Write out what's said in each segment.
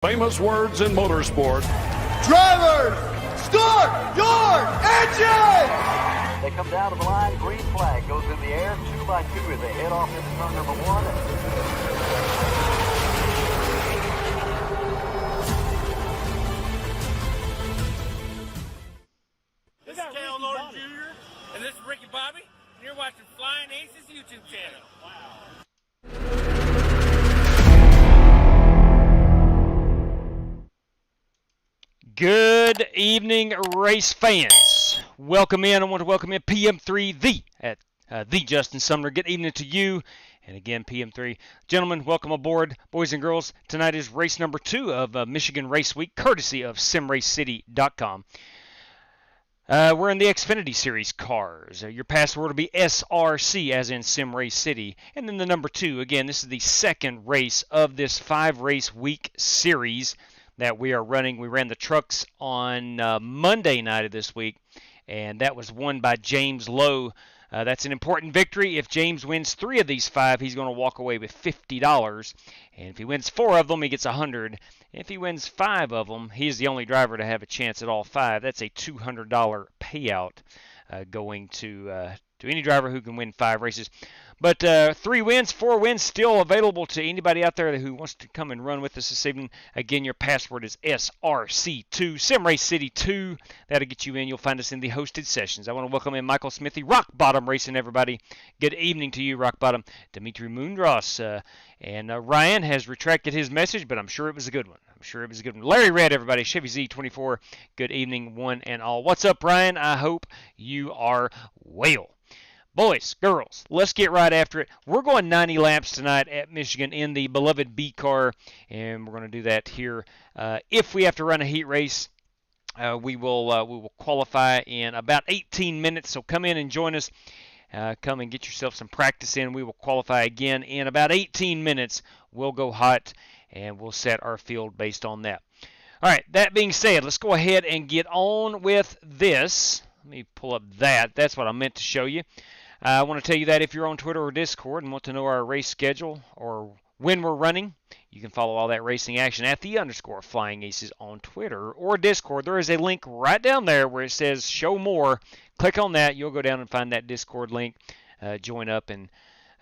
Famous words in motorsport. Drivers, start your engine! They come down to the line, green flag goes in the air, 2 by 2 as they head off into turn number 1. This is Cal Lord Jr. and this is Ricky Bobby, and you're watching Flying Aces YouTube channel. Wow. Good evening, race fans. Welcome in. I want to welcome in PM3 the Justin Sumner. Good evening to you. And again, PM3. Gentlemen, welcome aboard. Boys and girls, tonight is race number 2 of Michigan Race Week, courtesy of SimRaceCity.com. We're in the Xfinity Series cars. Your password will be SRC, as in Sim Race City. And then the number 2. Again, this is the second race of this 5-race week series that we are running. We ran the trucks on Monday night of this week, and that was won by James Lowe. That's an important victory. If James wins 3 of these 5, he's going to walk away with $50. And if he wins 4 of them, he gets $100. If he wins 5 of them, he's the only driver to have a chance at all 5. That's a $200 payout going to any driver who can win 5 races. But 3 wins, 4 wins still available to anybody out there who wants to come and run with us this evening. Again, your password is SRC2, Simrace City 2. That'll get you in. You'll find us in the hosted sessions. I want to welcome in Michael Smithy, Rock Bottom Racing, everybody. Good evening to you, Rock Bottom. Dimitri Mundros. And Ryan has retracted his message, but I'm sure it was a good one. Larry Red, everybody. Chevy Z24. Good evening, one and all. What's up, Ryan? I hope you are well. Boys, girls, let's get right after it. We're going 90 laps tonight at Michigan in the beloved B car, and we're going to do that here. If we have to run a heat race, we will qualify in about 18 minutes. So come in and join us. Come and get yourself some practice in. We will qualify again in about 18 minutes. We'll go hot, and we'll set our field based on that. All right, that being said, let's go ahead and get on with this. Let me pull up that. That's what I meant to show you. I want to tell you that if you're on Twitter or Discord and want to know our race schedule or when we're running, you can follow all that racing action at @_Flying Aces on Twitter or Discord. There is a link right down there where it says show more. Click on that. You'll go down and find that Discord link. Join up and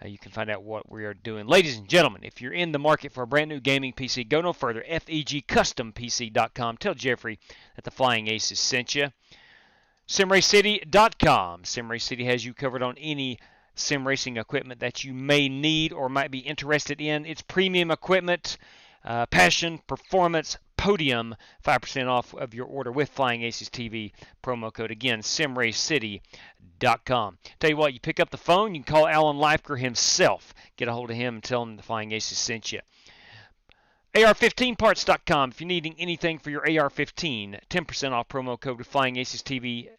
you can find out what we are doing. Ladies and gentlemen, if you're in the market for a brand new gaming PC, go no further. FEGCustomPC.com. Tell Jeffrey that the Flying Aces sent you. SimRaceCity.com. SimRace City has you covered on any sim racing equipment that you may need or might be interested in. It's premium equipment, passion, performance, podium, 5% off of your order with Flying Aces TV promo code. Again, SimRaceCity.com. Tell you what, you pick up the phone, you can call Alan Leifker himself. Get a hold of him and tell him the Flying Aces sent you. AR15parts.com. If you're needing anything for your AR15, 10% off promo code with Flying Aces TV,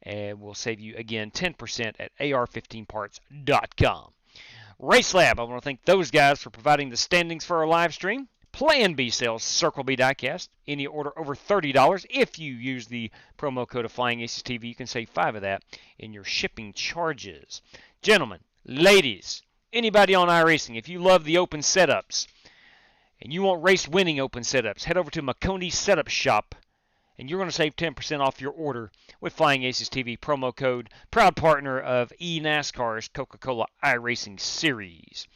and we'll save you again 10% at AR15parts.com. RaceLab. I want to thank those guys for providing the standings for our live stream. Plan B sales, Circle B diecast. Any order over $30. If you use the promo code of Flying Aces TV, you can save 5 of that in your shipping charges. Gentlemen, ladies, anybody on iRacing, if you love the open setups, and you want race-winning open setups, head over to Maconi Setup Shop, and you're going to save 10% off your order with Flying Aces TV promo code. Proud partner of NASCAR's Coca-Cola iRacing Series.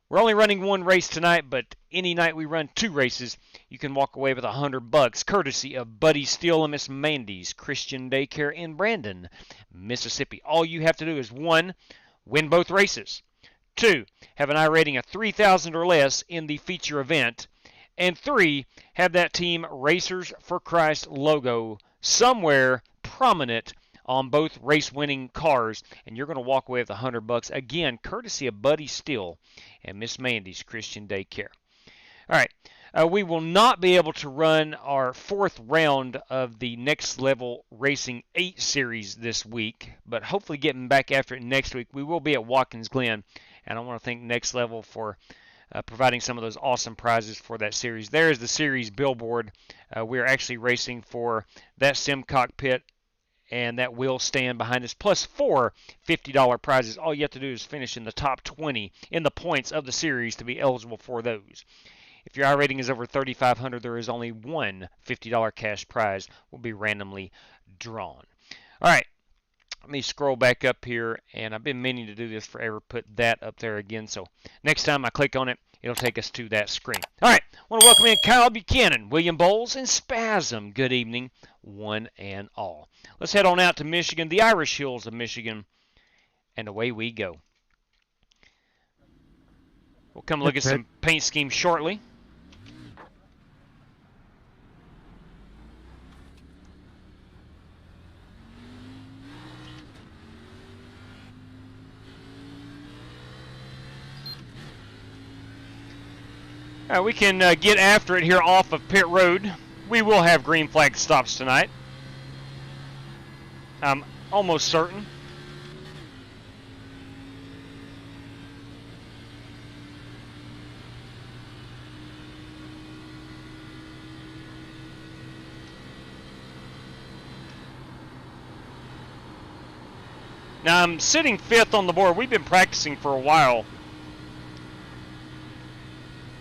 We're only running 1 race tonight, but any night we run 2 races, you can walk away with $100, courtesy of Buddy Steele and Miss Mandy's Christian Daycare in Brandon, Mississippi. All you have to do is 1, win both races. 2, have an I rating of 3,000 or less in the feature event. And 3, have that team Racers for Christ logo somewhere prominent on both race-winning cars. And you're going to walk away with $100. Again, courtesy of Buddy Steele and Miss Mandy's Christian Daycare. All right. We will not be able to run our 4th round of the Next Level Racing 8 series this week, but hopefully getting back after it next week. We will be at Watkins Glen, and I want to thank Next Level for providing some of those awesome prizes for that series. There is the series billboard. We are actually racing for that sim cockpit and that wheel stand behind us, plus 4 $50 prizes. All you have to do is finish in the top 20 in the points of the series to be eligible for those. If your iRating is over 3,500, there is only one $50 cash prize will be randomly drawn. All right, let me scroll back up here, and I've been meaning to do this forever, put that up there again. So next time I click on it, it'll take us to that screen. All right, I want to welcome in Kyle Buchanan, William Bowles, and Spasm. Good evening, one and all. Let's head on out to Michigan, the Irish Hills of Michigan, and away we go. We'll come look at some paint schemes shortly. We can get after it here off of pit road. We will have green flag stops tonight. I'm almost certain. Now I'm sitting 5th on the board. We've been practicing for a while.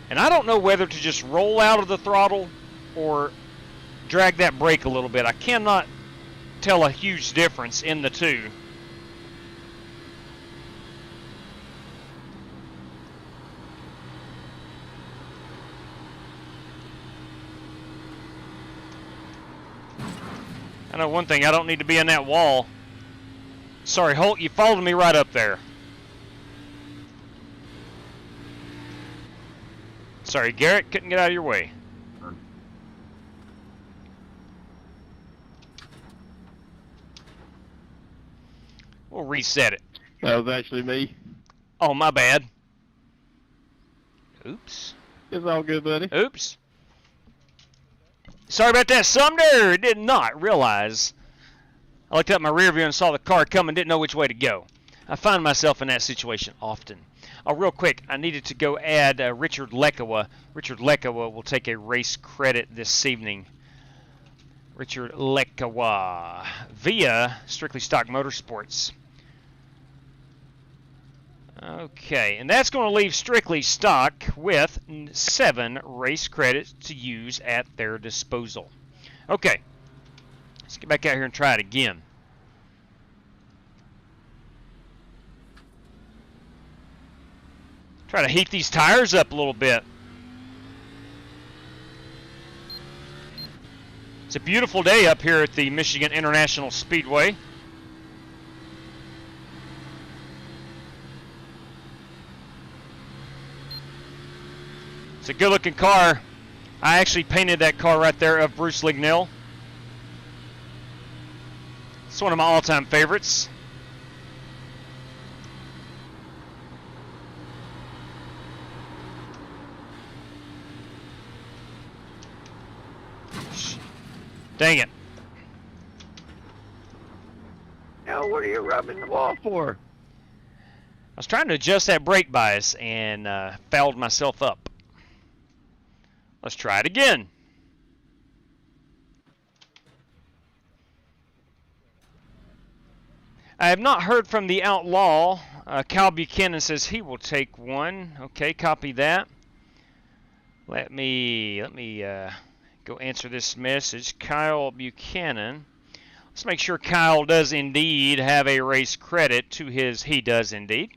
And I don't know whether to just roll out of the throttle or drag that brake a little bit. I cannot tell a huge difference in the two. I know one thing, I don't need to be in that wall. Sorry, Holt, you followed me right up there. Sorry, Garrett, couldn't get out of your way. We'll reset it. That was actually me. Oh, my bad. Oops. It's all good, buddy. Oops. Sorry about that, Sumner. Did not realize. I looked up my rear view and saw the car coming, didn't know which way to go. I find myself in that situation often. Oh, real quick, I needed to go add Richard Lekawa. Richard Lekawa will take a race credit this evening. Richard Lekawa via Strictly Stock Motorsports. Okay, and that's going to leave Strictly Stock with 7 race credits to use at their disposal. Okay, let's get back out here and try it again. Try to heat these tires up a little bit. It's a beautiful day up here at the Michigan International Speedway. It's a good-looking car. I actually painted that car right there of Bruce Lignell. It's one of my all-time favorites. Dang it. Now, what are you rubbing the wall for? I was trying to adjust that brake bias and fouled myself up. Let's try it again. I have not heard from the Outlaw. Kyle Buchanan says he will take one. Okay, copy that. Let me go answer this message. Kyle Buchanan. Let's make sure Kyle does indeed have a race credit to his. He does indeed.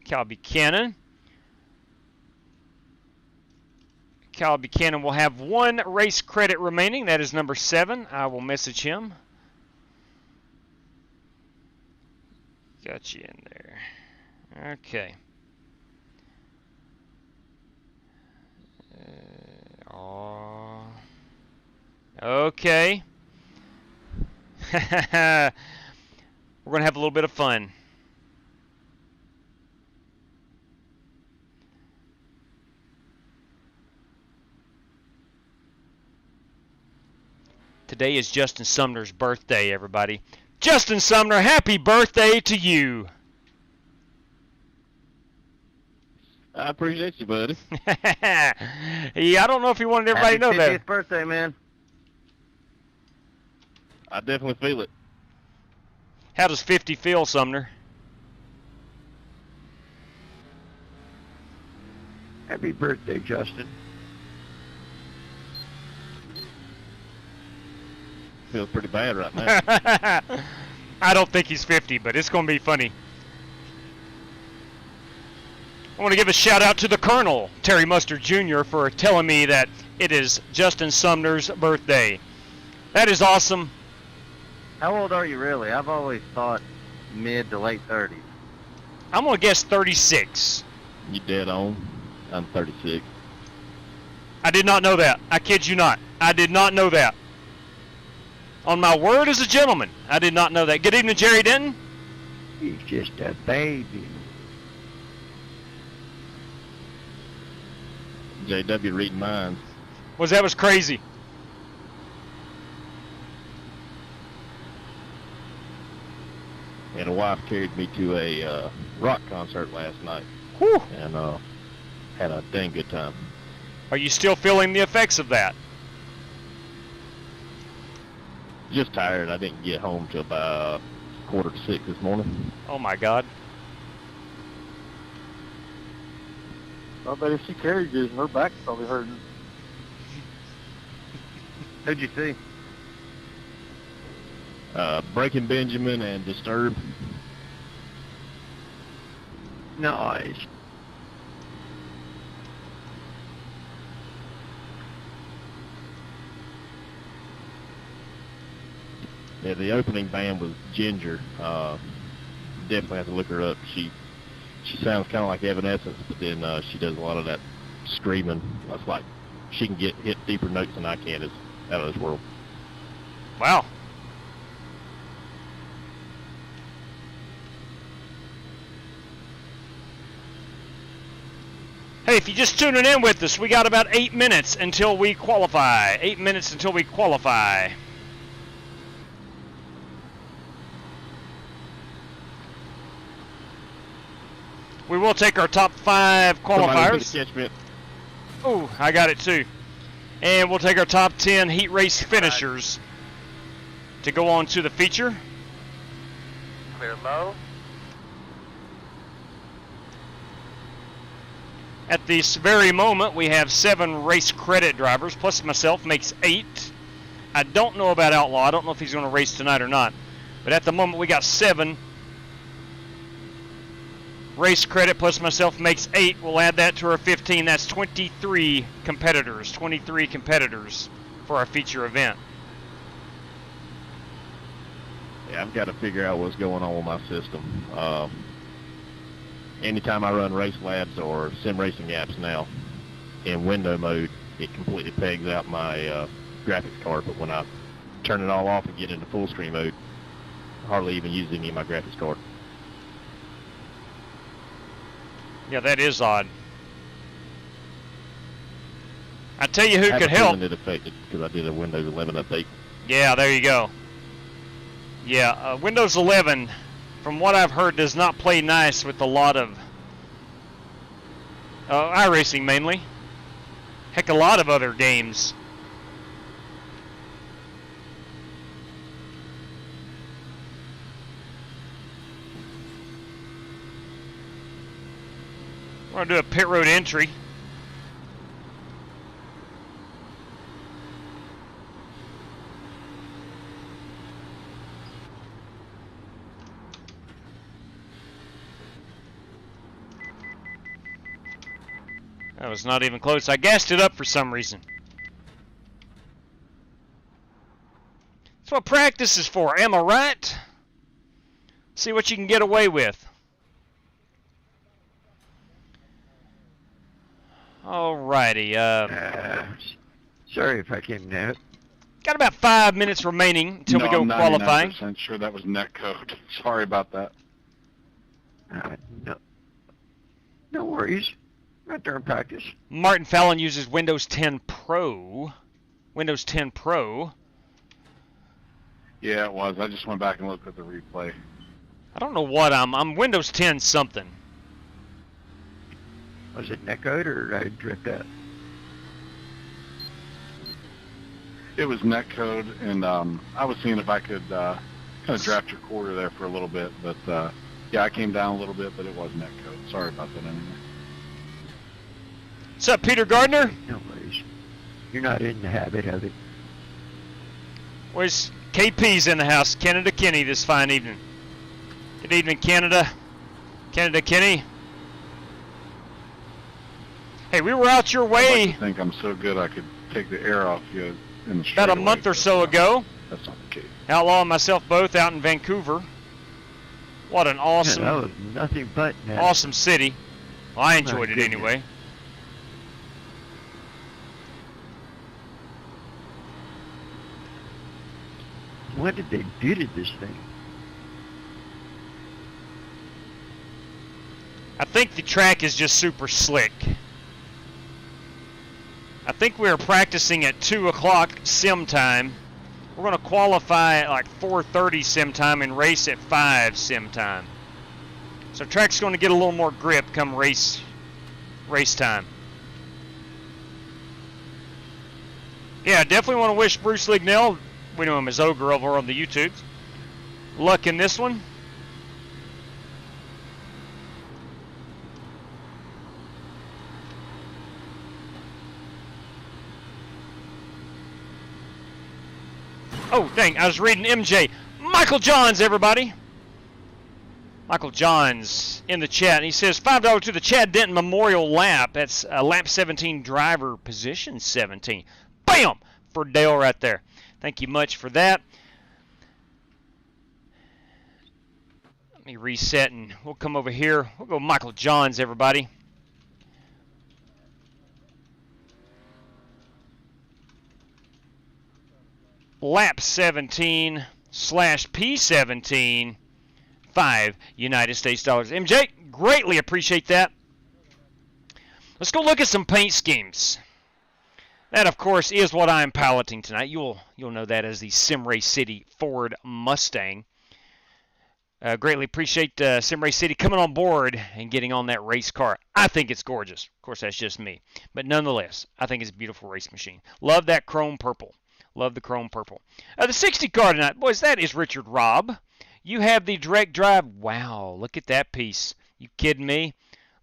Kyle Buchanan. Kyle Buchanan will have 1 race credit remaining. That is number 7. I will message him. Got you in there. Okay. Okay. We're going to have a little bit of fun. Today is Justin Sumner's birthday, everybody. Justin Sumner, happy birthday to you. I appreciate you, buddy. Yeah, I don't know if he wanted everybody to know that. Happy 50th birthday, man. I definitely feel it. How does 50 feel, Sumner? Happy birthday, Justin. feels pretty bad right now. I don't think he's 50, but it's going to be funny. I want to give a shout out to the Colonel, Terry Mustard Jr., for telling me that it is Justin Sumner's birthday. That is awesome. How old are you really? I've always thought mid to late 30s. I'm going to guess 36. You dead on. I'm 36. I did not know that. I kid you not. I did not know that. On my word as a gentleman, I did not know that. Good evening, Jerry Denton. He's just a baby. JW reading minds. That was crazy. And a wife carried me to a rock concert last night. Whew. And had a dang good time. Are you still feeling the effects of that? Just tired. I didn't get home till about 5:45 this morning. Oh my God. I bet if she carried you, her back's probably hurting. Who'd you see? Breaking Benjamin and Disturbed. Nice. Yeah, the opening band was Ginger. Definitely have to look her up. She sounds kind of like Evanescence, but then she does a lot of that screaming. That's like she can hit deeper notes than I can. It's out of this world. Wow. Hey, if you're just tuning in with us, we got about 8 minutes until we qualify. 8 minutes until we qualify. We will take our top 5 qualifiers. Oh, I got it too. And we'll take our top 10 heat race finishers to go on to the feature. Clear low. At this very moment, we have 7 race credit drivers, plus myself makes 8. I don't know about Outlaw. I don't know if he's going to race tonight or not. But at the moment, we got 7. Race credit plus myself makes 8. We'll add that to our 15. That's 23 competitors. 23 competitors for our feature event. Yeah, I've got to figure out what's going on with my system. Anytime I run RaceLabs or sim racing apps now in window mode, it completely pegs out my graphics card. But when I turn it all off and get into full screen mode, I hardly even use any of my graphics card. Yeah, that is odd. I tell you who could help. I have a feeling it affected because I did a Windows 11 update. Yeah, there you go. Yeah, Windows 11, from what I've heard, does not play nice with a lot of iRacing mainly. Heck, a lot of other games. We're going to do a pit road entry. That was not even close. I gassed it up for some reason. That's what practice is for, am I right? See what you can get away with. Alrighty. Sorry if I came near it. Got about 5 minutes remaining until we go qualifying. I'm 99% sure that was netcode. Sorry about that. No worries. Right there in practice. Martin Fallon uses Windows 10 Pro. Windows 10 Pro. Yeah, it was. I just went back and looked at the replay. I don't know what I'm Windows 10 something. Was it netcode or did I drift out? It was netcode, and I was seeing if I could kind of draft your quarter there for a little bit, but yeah, I came down a little bit, but it was netcode. Sorry about that anyway. What's up, Peter Gardner? No worries. You're not in the habit of it. Where's KP's in the house? Canada Kenny this fine evening. Good evening, Canada. Canada Kenny. Hey, we were out your I'd way like to think I'm so good I could take the air off you in the about a month or so ago. That's not the case. Outlaw and myself both out in Vancouver. What an awesome, that was nothing but that. awesome city. Well, I enjoyed it goodness. anyway. What did they do to this thing? I think the track is just super slick. I think we were practicing at 2 o'clock sim time. We're going to qualify at like 4:30 sim time and race at 5 sim time. So track's going to get a little more grip come race time. Yeah, definitely want to wish Bruce Lignell, we know him as Ogre over on the YouTube, luck in this one. Oh, dang, I was reading MJ. Michael Johns, everybody. Michael Johns in the chat. And he says $5 to the Chad Denton Memorial Lap. That's lap 17, driver position 17. Bam! For Dale right there. Thank you much for that. Let me reset and we'll come over here. We'll go Michael Johns, everybody. Lap 17 / P17, 5 United States dollars. MJ, greatly appreciate that. Let's go look at some paint schemes. That, of course, is what I'm piloting tonight. You'll know that as the Sim Race City Ford Mustang. Greatly appreciate Sim Race City coming on board and getting on that race car. I think it's gorgeous. Of course, that's just me. But nonetheless, I think it's a beautiful race machine. Love that chrome purple. Love the chrome purple. The 60 car tonight. Boys, that is Richard Robb. You have the direct drive. Wow, look at that piece. You kidding me?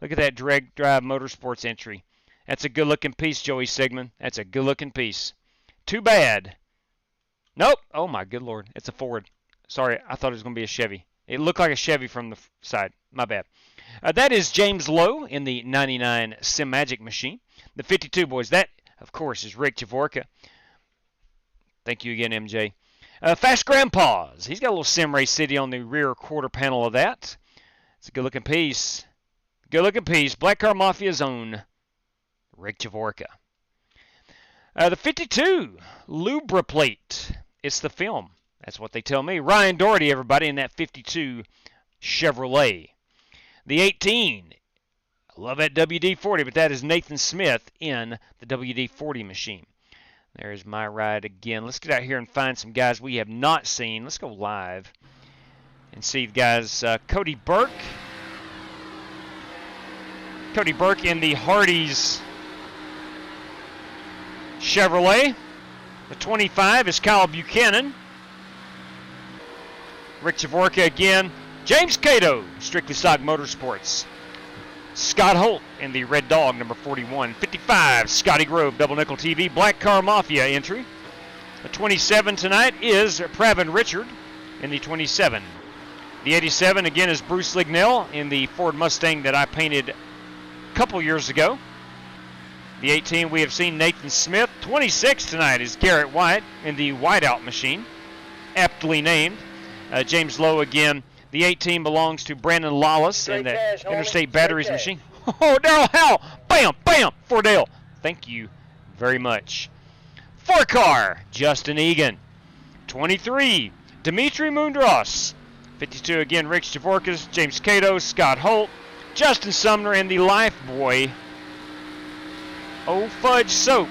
Look at that direct drive motorsports entry. That's a good-looking piece, Joey Sigmund. That's a good-looking piece. Too bad. Nope. Oh, my good Lord. It's a Ford. Sorry, I thought it was going to be a Chevy. It looked like a Chevy from the side. My bad. That is James Lowe in the 99 Sim Magic machine. The 52, boys. That, of course, is Rick Javorka. Thank you again, MJ. Fast Grandpa's. He's got a little Sim Race City on the rear quarter panel of that. It's a good-looking piece. Good-looking piece. Black Car Mafia's own Rick Javorka. The 52, Lubriplate. It's the film. That's what they tell me. Ryan Doherty, everybody, in that 52 Chevrolet. The 18, I love that WD-40, but that is Nathan Smith in the WD-40 machine. There's my ride again. Let's get out here and find some guys we have not seen. Let's go live and see the guys. Cody Burke. Cody Burke in the Hardee's Chevrolet. The 25 is Kyle Buchanan. Rick Javorka again. James Cato, Strictly Stock Motorsports. Scott Holt in the Red Dog, number 41. 55, Scotty Grove, Double Nickel TV, Black Car Mafia entry. The 27 tonight is Pravin Richard in the 27. The 87 again is Bruce Lignell in the Ford Mustang that I painted a couple years ago. The 18 we have seen Nathan Smith. 26 tonight is Garrett White in the Whiteout machine, aptly named. James Lowe again. The 18 belongs to Brandon Lawless in the Interstate Batteries machine. Oh, Daryl Howell! Bam! Bam! For Dale. Thank you very much. 4-car, Justin Egan. 23, Dimitri Mundros. 52 again, Rick Javorkas, James Cato, Scott Holt, Justin Sumner, and the Life Boy, Oh Fudge Soap.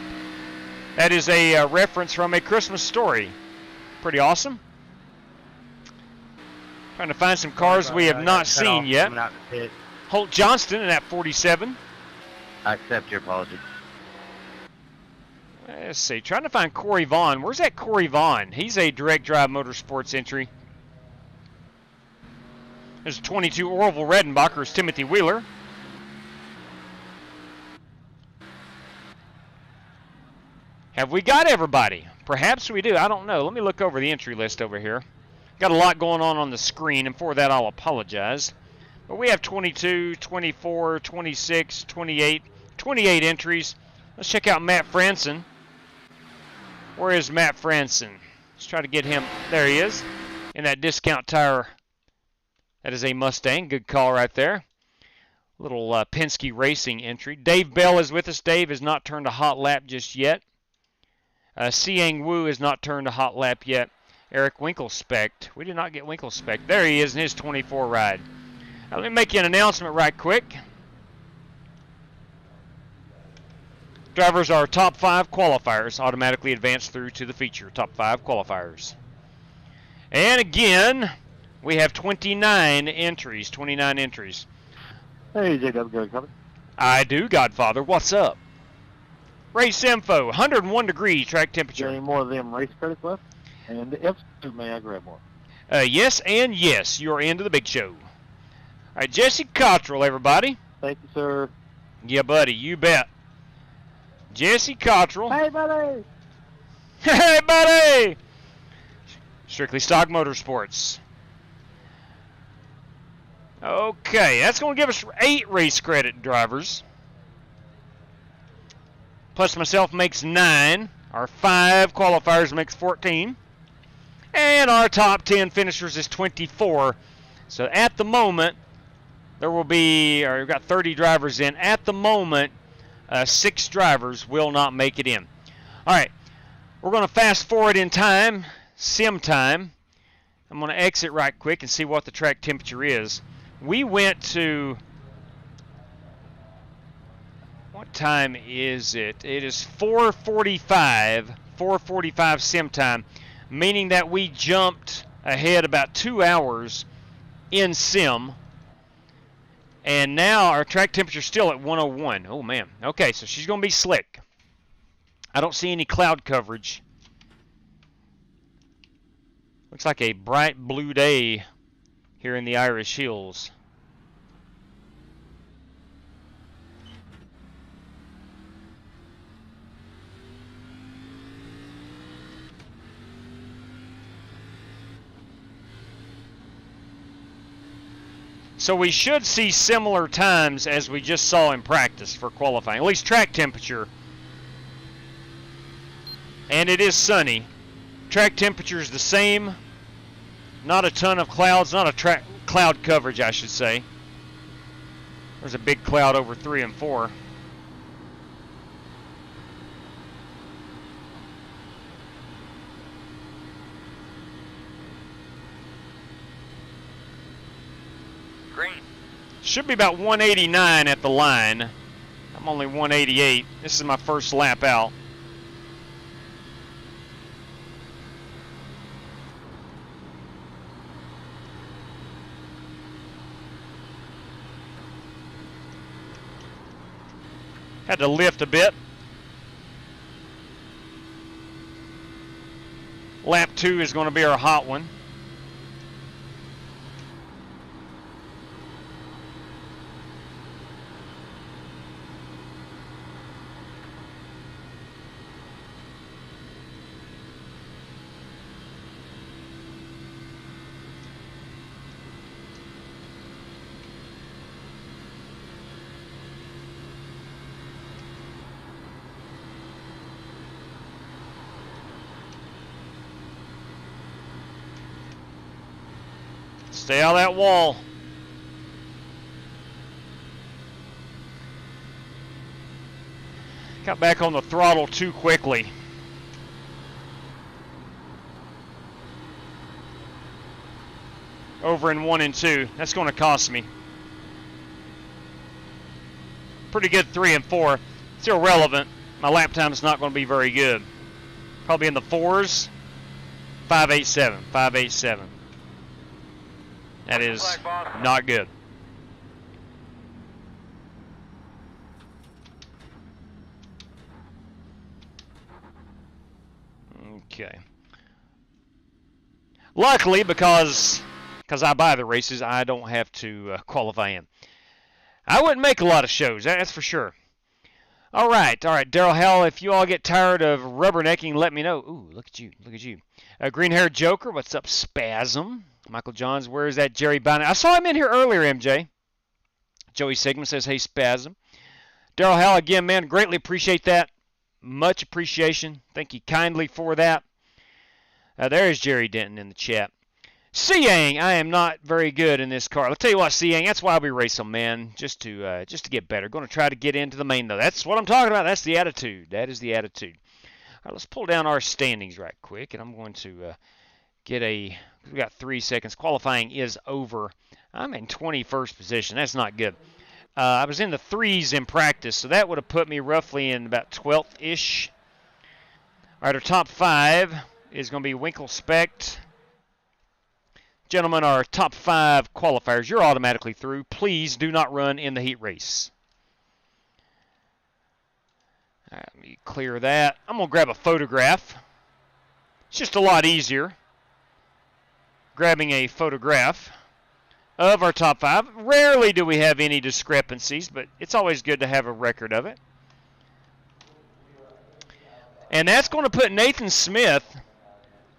That is a reference from A Christmas Story. Pretty awesome. Trying to find some cars we have not seen yet. Holt Johnston in that 47. I accept your apology. Let's see. Trying to find Corey Vaughn. Where's that Corey Vaughn? He's a direct drive motorsports entry. There's 22 Orville Redenbacher's Timothy Wheeler. Have we got everybody? Perhaps we do. I don't know. Let me look over the entry list over here. Got a lot going on the screen, and for that I'll apologize. But we have 22, 24, 26, 28, 28 entries. Let's check out Matt Franson. Where is Matt Franson? Let's try to get him. There he is. In that discount tire. That is a Mustang. Good call right there. Little Penske Racing entry. Dave Bell is with us. Dave has not turned a hot lap just yet. Siang Wu has not turned a hot lap yet. Eric Winkelspect. We did not get Winkelspect. There he is in his 24 ride. Now, let me make you an announcement right quick. Drivers are top 5 qualifiers. Automatically advance through to the feature. Top 5 qualifiers. And again, we have 29 entries. 29 entries. Hey, JW, coming? I do, Godfather. What's up? Race info, 101 degree track temperature. Any more of them race credits left? And if so, may I grab more? Yes and yes, you're into the big show. All right, Jesse Cottrell, everybody. Thank you, sir. Yeah, buddy, you bet. Jesse Cottrell. Hey, buddy! Hey, buddy! Strictly Stock Motorsports. Okay, that's going to give us 8 race credit drivers. Plus myself makes 9. Our 5 qualifiers makes 14. And our top 10 finishers is 24. So at the moment, there will be, or we've got 30 drivers in. At the moment, 6 drivers will not make it in. All right, we're going to fast forward in time, sim time. I'm going to exit right quick and see what the track temperature is. We went to, what time is it? It is 4:45 sim time, meaning that we jumped ahead about 2 hours in sim. And now our track temperature is still at 101. Oh, man. Okay, so she's going to be slick. I don't see any cloud coverage. Looks like a bright blue day here in the Irish Hills. So we should see similar times as we just saw in practice for qualifying, at least track temperature. And it is sunny. Track temperature is the same. Not a ton of clouds, not a cloud coverage, I should say. There's a big cloud over 3 and 4. Green. Should be about 189 at the line. I'm only 188. This is my first lap out. Had to lift a bit. Lap 2 is going to be our hot one. Stay out of that wall. Got back on the throttle too quickly. Over in 1 and 2. That's going to cost me. Pretty good 3 and 4. It's irrelevant. My lap time is not going to be very good. Probably in the 4s. 5.87. 5.87. That is not good. Okay. Luckily, because I buy the races, I don't have to qualify in. I wouldn't make a lot of shows, that's for sure. All right. Daryl Hell, if you all get tired of rubbernecking, let me know. Ooh, look at you. Green-haired Joker, what's up, Spasm? Michael Johns, where is that Jerry Bynum? I saw him in here earlier, MJ. Joey Sigmund says, hey, Spasm. Daryl Hell, again, man, greatly appreciate that. Much appreciation. Thank you kindly for that. There's Jerry Denton in the chat. Siang, I am not very good in this car. I'll tell you what, Siang, that's why we race them, man, just to get better. Going to try to get into the main, though. That's what I'm talking about. That's the attitude. That is the attitude. All right, let's pull down our standings right quick, and I'm going to we got 3 seconds. Qualifying is over. I'm in 21st position. That's not good. I was in the 3s in practice, so that would have put me roughly in about 12th-ish. All right, our top 5 is going to be Winkle Specht. Gentlemen, our top 5 qualifiers, you're automatically through. Please do not run in the heat race. All right, let me clear that. I'm going to grab a photograph. It's just a lot easier grabbing a photograph of our top 5. Rarely do we have any discrepancies, but it's always good to have a record of it. And that's going to put Nathan Smith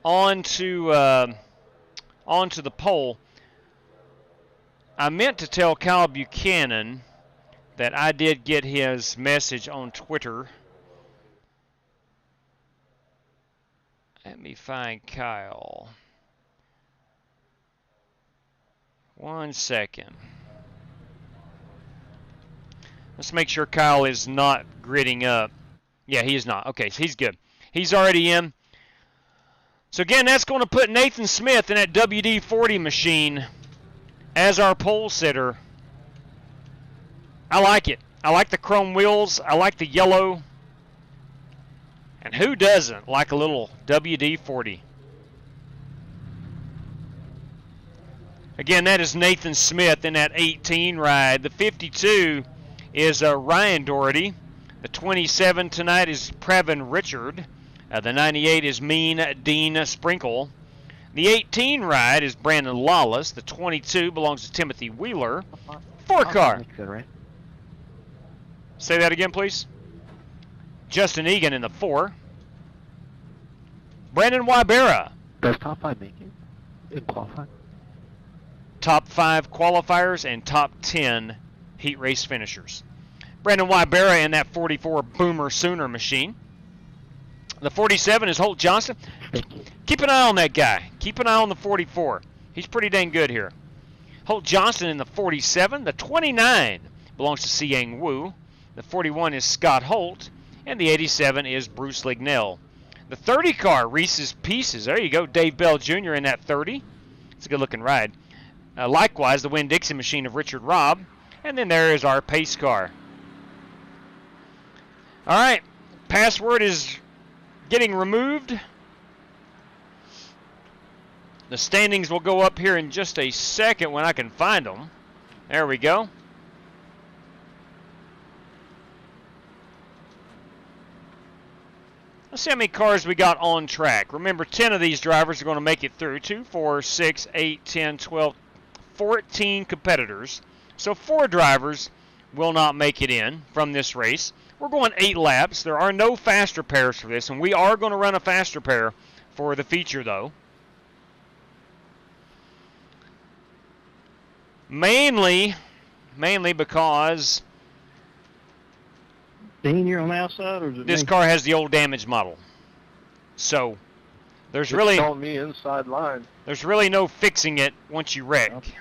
onto the pole. I meant to tell Kyle Buchanan that I did get his message on Twitter. Let me find Kyle. 1 second. Let's make sure Kyle is not gridding up. Yeah, he is not. Okay, so he's good. He's already in. So again, that's going to put Nathan Smith in that WD-40 machine as our pole sitter. I like it. I like the chrome wheels. I like the yellow. And who doesn't like a little WD-40? Again, that is Nathan Smith in that 18 ride. The 52 is Ryan Doherty. The 27 tonight is Pravin Richard. The 98 is Mean Dean Sprinkle. The 18 ride is Brandon Lawless. The 22 belongs to Timothy Wheeler. 4-car. Say that again, please. Justin Egan in the 4. Brandon Wybera. Does top 5 make it in qualifying? Top 5 qualifiers and top 10 heat race finishers. Brandon Wybera in that 44 Boomer Sooner machine. The 47 is Holt Johnson. Keep an eye on that guy. Keep an eye on the 44. He's pretty dang good here. Holt Johnson in the 47. The 29 belongs to Siang Wu. The 41 is Scott Holt. And the 87 is Bruce Lignell. The 30 car, Reese's Pieces. There you go, Dave Bell Jr. in that 30. It's a good looking ride. Likewise, the Winn-Dixie machine of Richard Robb. And then there is our pace car. All right, password is getting removed. The standings will go up here in just a second when I can find them. There we go. Let's see how many cars we got on track. Remember, 10 of these drivers are going to make it through. 2, 4, 6, 8, 10, 12, 14 competitors. So 4 drivers will not make it in from this race. We're going 8 laps. There are no faster pairs for this, and we are going to run a faster pair for the feature, though. Mainly because Dean, you're on the outside, or is it this me? car has the old damaged model. So there's really on me inside line. There's really no fixing it once you wreck. Okay.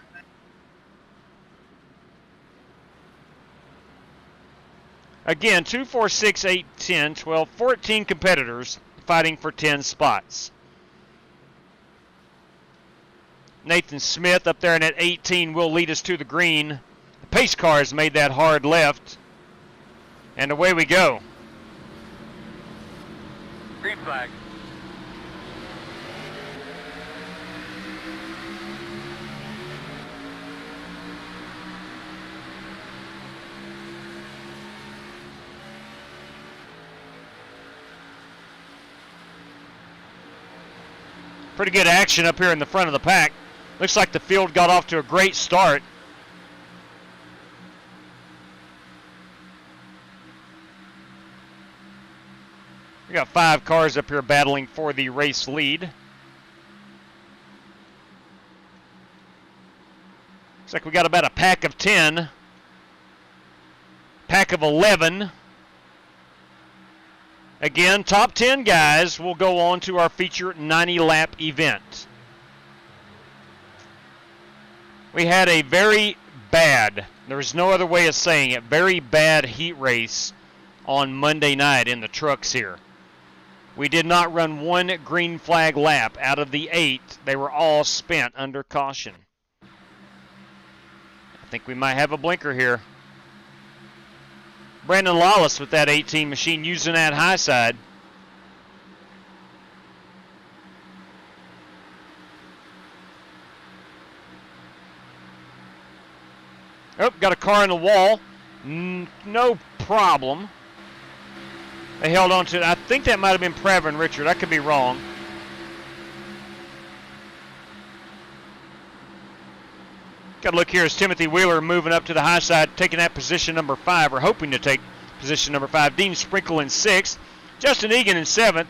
Again, 2, 4, 6, 8, 10, 12, 14 competitors fighting for 10 spots. Nathan Smith up there in that 18 will lead us to the green. The pace car has made that hard left. And away we go. Green flag. Pretty good action up here in the front of the pack. Looks like the field got off to a great start. We got 5 cars up here battling for the race lead. Looks like we got about a pack of 10. Pack of 11. Again, top 10 guys will go on to our feature 90-lap event. We had a very bad, there's no other way of saying it, very bad heat race on Monday night in the trucks here. We did not run one green flag lap. Out of the 8, they were all spent under caution. I think we might have a blinker here. Brandon Lawless with that 18 machine using that high side. Oh, got a car in the wall. No problem. They held on to it. I think that might have been Previn Richard. I could be wrong. Got a look here as Timothy Wheeler moving up to the high side, taking that position number 5, or hoping to take position number 5. Dean Sprinkle in 6th. Justin Egan in 7th.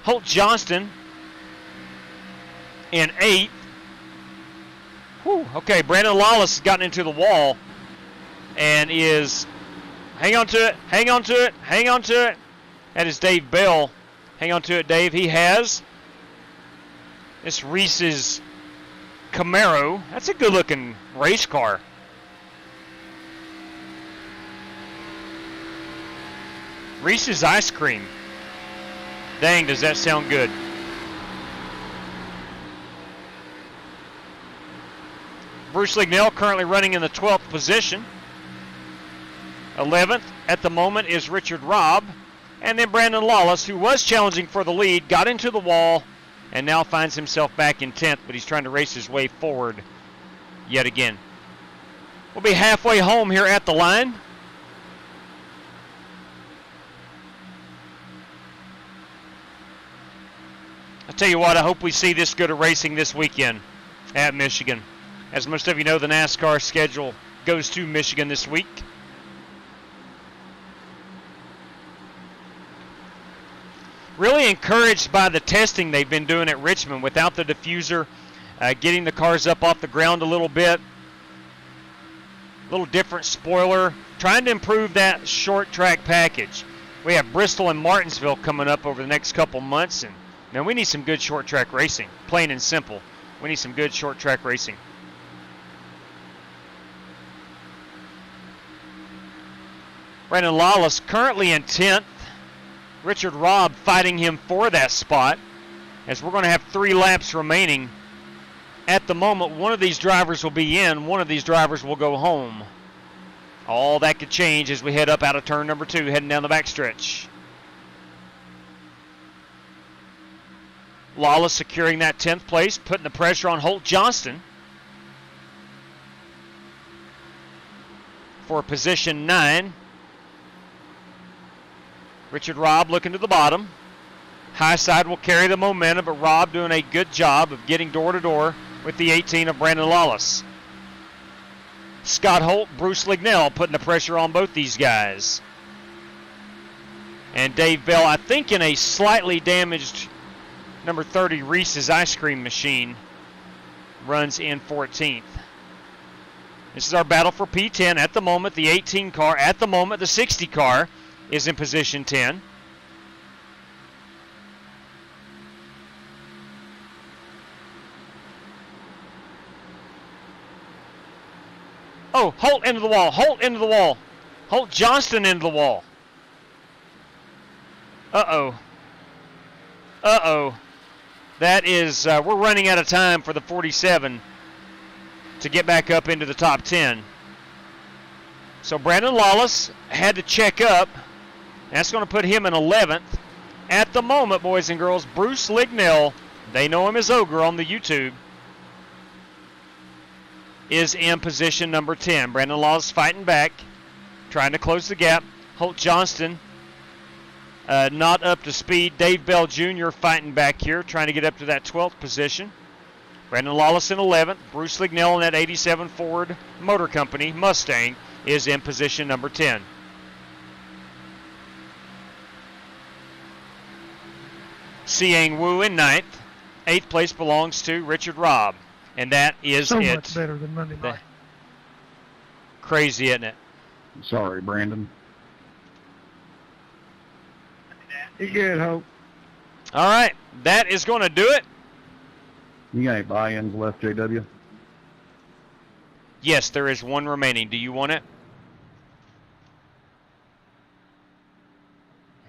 Holt Johnston in 8th. Whew, okay, Brandon Lawless has gotten into the wall and is... Hang on to it, hang on to it, hang on to it. That is Dave Bell. Hang on to it, Dave. He has. It's Reese's Camaro. That's a good-looking race car. Reese's Ice Cream. Dang, does that sound good. Bruce Lignell currently running in the 12th position. 11th at the moment is Richard Robb. And then Brandon Lawless, who was challenging for the lead, got into the wall and now finds himself back in 10th, but he's trying to race his way forward yet again. We'll be halfway home here at the line. I tell you what, I hope we see this good of racing this weekend at Michigan. As most of you know, the NASCAR schedule goes to Michigan this week. Really encouraged by the testing they've been doing at Richmond without the diffuser, getting the cars up off the ground a little bit. A little different spoiler, trying to improve that short track package. We have Bristol and Martinsville coming up over the next couple months, and man, we need some good short track racing, plain and simple. We need some good short track racing. Brandon Lawless currently in 10th. Richard Robb fighting him for that spot, as we're going to have 3 laps remaining. At the moment, one of these drivers will be in, one of these drivers will go home. All that could change as we head up out of turn number 2, heading down the backstretch. Lawless securing that 10th place, putting the pressure on Holt Johnston for position 9. Richard Robb looking to the bottom. High side will carry the momentum, but Robb doing a good job of getting door to door with the 18 of Brandon Lawless. Scott Holt, Bruce Lignell putting the pressure on both these guys. And Dave Bell, I think in a slightly damaged number 30 Reese's Ice Cream machine, runs in 14th. This is our battle for P10 at the moment. The 18 car, at the moment, the 60 car is in position 10. Oh, Holt into the wall. Holt into the wall. Holt Johnston into the wall. Uh-oh. Uh-oh. That is, we're running out of time for the 47 to get back up into the top 10. So Brandon Lawless had to check up. That's going to put him in 11th. At the moment, boys and girls, Bruce Lignell, they know him as Ogre on the YouTube, is in position number 10. Brandon Lawless fighting back, trying to close the gap. Holt Johnston not up to speed. Dave Bell Jr. fighting back here, trying to get up to that 12th position. Brandon Lawless in 11th. Bruce Lignell in that 87 Ford Motor Company Mustang is in position number 10. Siang Wu in ninth. 8th place belongs to Richard Robb. And that is so it. much better than Monday night. Crazy, isn't it? Sorry, Brandon. You good, Hope? All right, that is going to do it. You got any buy-ins left, JW? Yes, there is one remaining. Do you want it?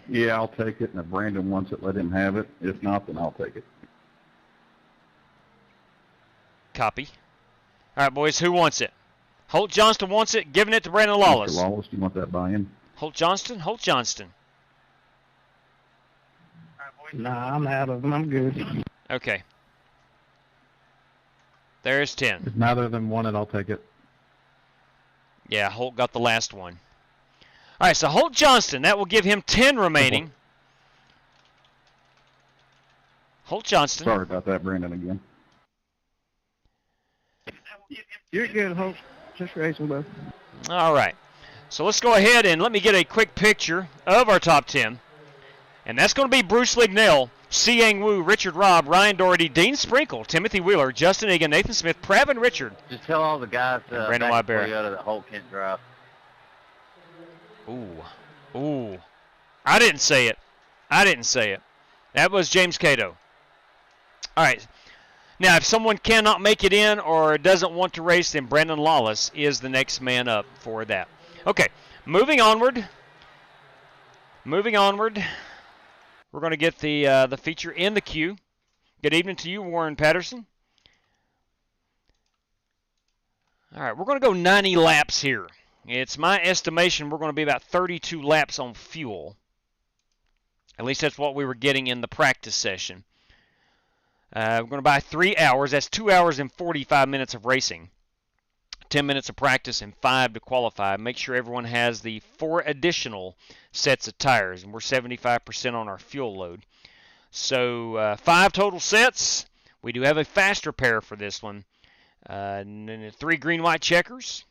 Yeah, I'll take it, and if Brandon wants it, let him have it. If not, then I'll take it. Copy. All right, boys, who wants it? Holt Johnston wants it, giving it to Brandon Lawless. Mr. Lawless, do you want that buy-in? Holt Johnston? Holt Johnston. Nah, I'm out of them. I'm good. Okay. There's 10. If neither of them want it, I'll take it. Yeah, Holt got the last one. All right, so Holt Johnston, that will give him 10 remaining. Holt Johnston. Sorry about that, Brandon, again. You're good, Hope. Just racing, bud. All right. So let's go ahead and let me get a quick picture of our top 10. And that's going to be Bruce Lignell, Siang Wu, Richard Robb, Ryan Doherty, Dean Sprinkle, Timothy Wheeler, Justin Egan, Nathan Smith, Pravin Richard. Just tell all the guys Brandon back Lyberry. Toyota that Holt can't drive. Ooh. I didn't say it. That was James Cato. All right. Now, if someone cannot make it in or doesn't want to race, then Brandon Lawless is the next man up for that. Okay, moving onward. We're going to get the feature in the queue. Good evening to you, Warren Patterson. All right, we're going to go 90 laps here. It's my estimation we're going to be about 32 laps on fuel. At least that's what we were getting in the practice session. We're going to buy 3 hours. That's 2 hours and 45 minutes of racing. 10 minutes of practice and 5 to qualify. Make sure everyone has the 4 additional sets of tires, and we're 75% on our fuel load. So 5 total sets. We do have a faster pair for this one. And then 3 green-white checkers.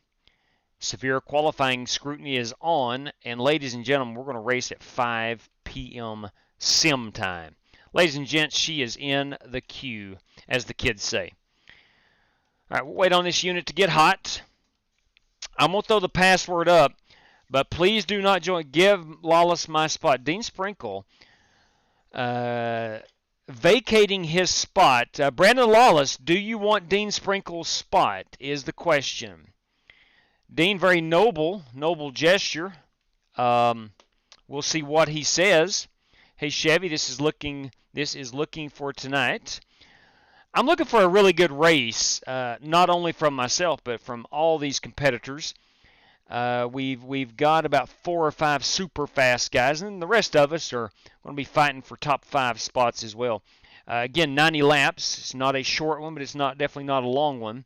Severe qualifying scrutiny is on, and ladies and gentlemen, we're going to race at 5 p.m. sim time. Ladies and gents, she is in the queue, as the kids say. All right, we'll wait on this unit to get hot. I'm going to throw the password up, but please do not join. Give Lawless my spot. Dean Sprinkle vacating his spot. Brandon Lawless, do you want Dean Sprinkle's spot is the question. Dean, very noble gesture. We'll see what he says. Hey Chevy, this is looking for tonight. I'm looking for a really good race, not only from myself but from all these competitors. We've got about 4 or 5 super fast guys, and the rest of us are going to be fighting for top 5 spots as well. Again, 90 laps. It's not a short one, but it's definitely not a long one.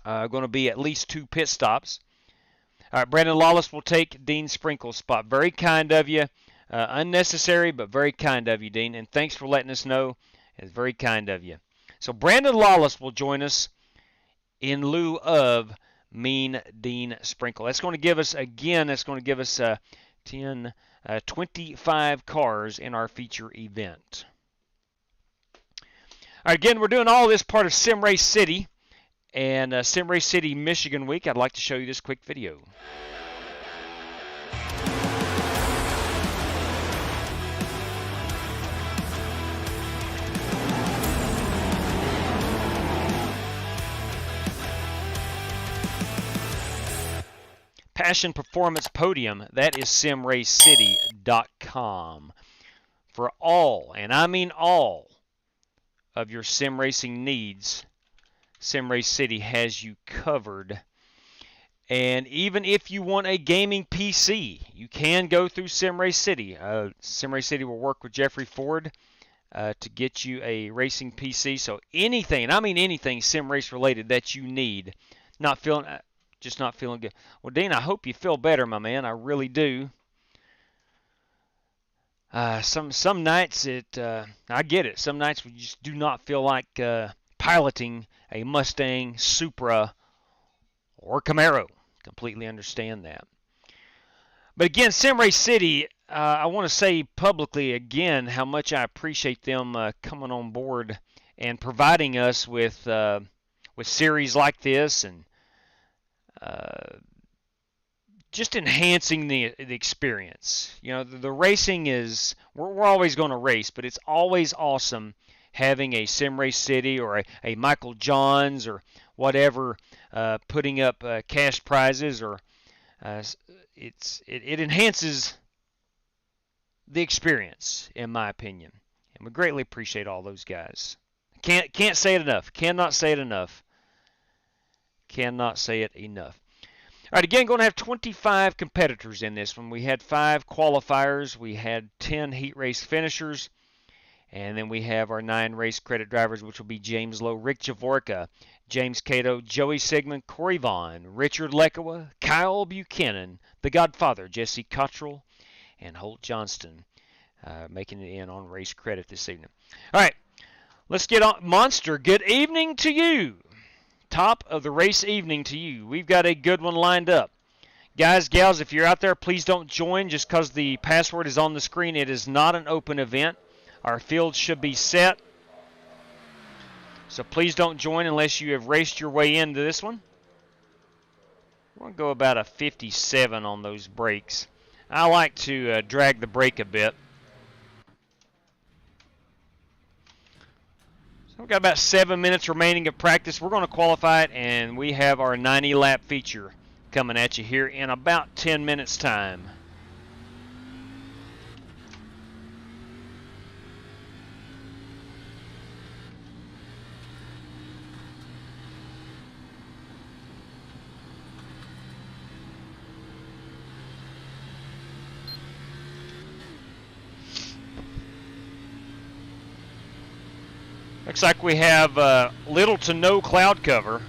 Going to be at least 2 pit stops. All right, Brandon Lawless will take Dean Sprinkle's spot. Very kind of you. Unnecessary, but very kind of you, Dean. And thanks for letting us know. It's very kind of you. So Brandon Lawless will join us in lieu of Mean Dean Sprinkle. That's going to give us, 25 cars in our feature event. All right, again, we're doing all this part of Sim Race City. And Sim Race City, Michigan week, I'd like to show you this quick video. Passion Performance Podium, that is simracecity.com. For all, and I mean all, of your sim racing needs, Sim Race City has you covered. And even if you want a gaming PC, you can go through Sim Race City. Sim Race City will work with Jeffrey Ford to get you a racing PC. So anything, and I mean anything sim race related that you need, just not feeling good. Well, Dean, I hope you feel better, my man. I really do. Some nights I get it. Some nights we just do not feel like piloting a Mustang, Supra, or Camaro. Completely understand that. But again, Sim Race City, I want to say publicly again how much I appreciate them coming on board and providing us with series like this, and just enhancing the experience. You know, the racing is, we're always going to race, but it's always awesome having a Sim Race City or a Michael Johns or whatever putting up cash prizes, or it enhances the experience, in my opinion, and we greatly appreciate all those guys. Can't say it enough. Cannot say it enough. Cannot say it enough. All right, again, going to have 25 competitors in this one. We had 5 qualifiers. We had 10 heat race finishers. And then we have our 9 race credit drivers, which will be James Lowe, Rick Javorka, James Cato, Joey Sigmund, Corey Vaughn, Richard Lekowa, Kyle Buchanan, the Godfather, Jesse Cottrell, and Holt Johnston, making it in on race credit this evening. All right, let's get on. Monster, good evening to you. Top of the race evening to you. We've got a good one lined up. Guys, gals, if you're out there, please don't join just because the password is on the screen. It is not an open event. Our field should be set. So please don't join unless you have raced your way into this one. We're going to go about a 57 on those brakes. I like to drag the brake a bit. So we've got about 7 minutes remaining of practice. We're going to qualify it, and we have our 90-lap feature coming at you here in about 10 minutes' time. Looks like we have little to no cloud cover.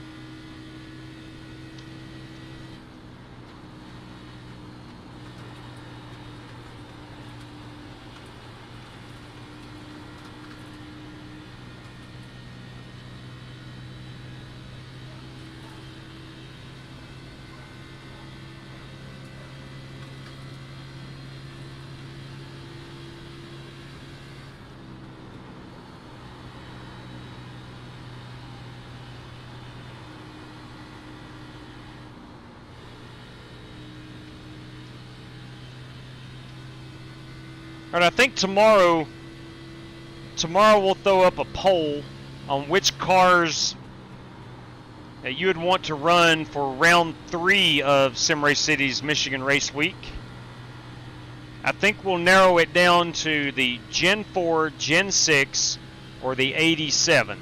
All right, I think tomorrow we'll throw up a poll on which cars that you would want to run for round 3 of Sim Race City's Michigan Race Week. I think we'll narrow it down to the Gen 4, Gen 6, or the 87.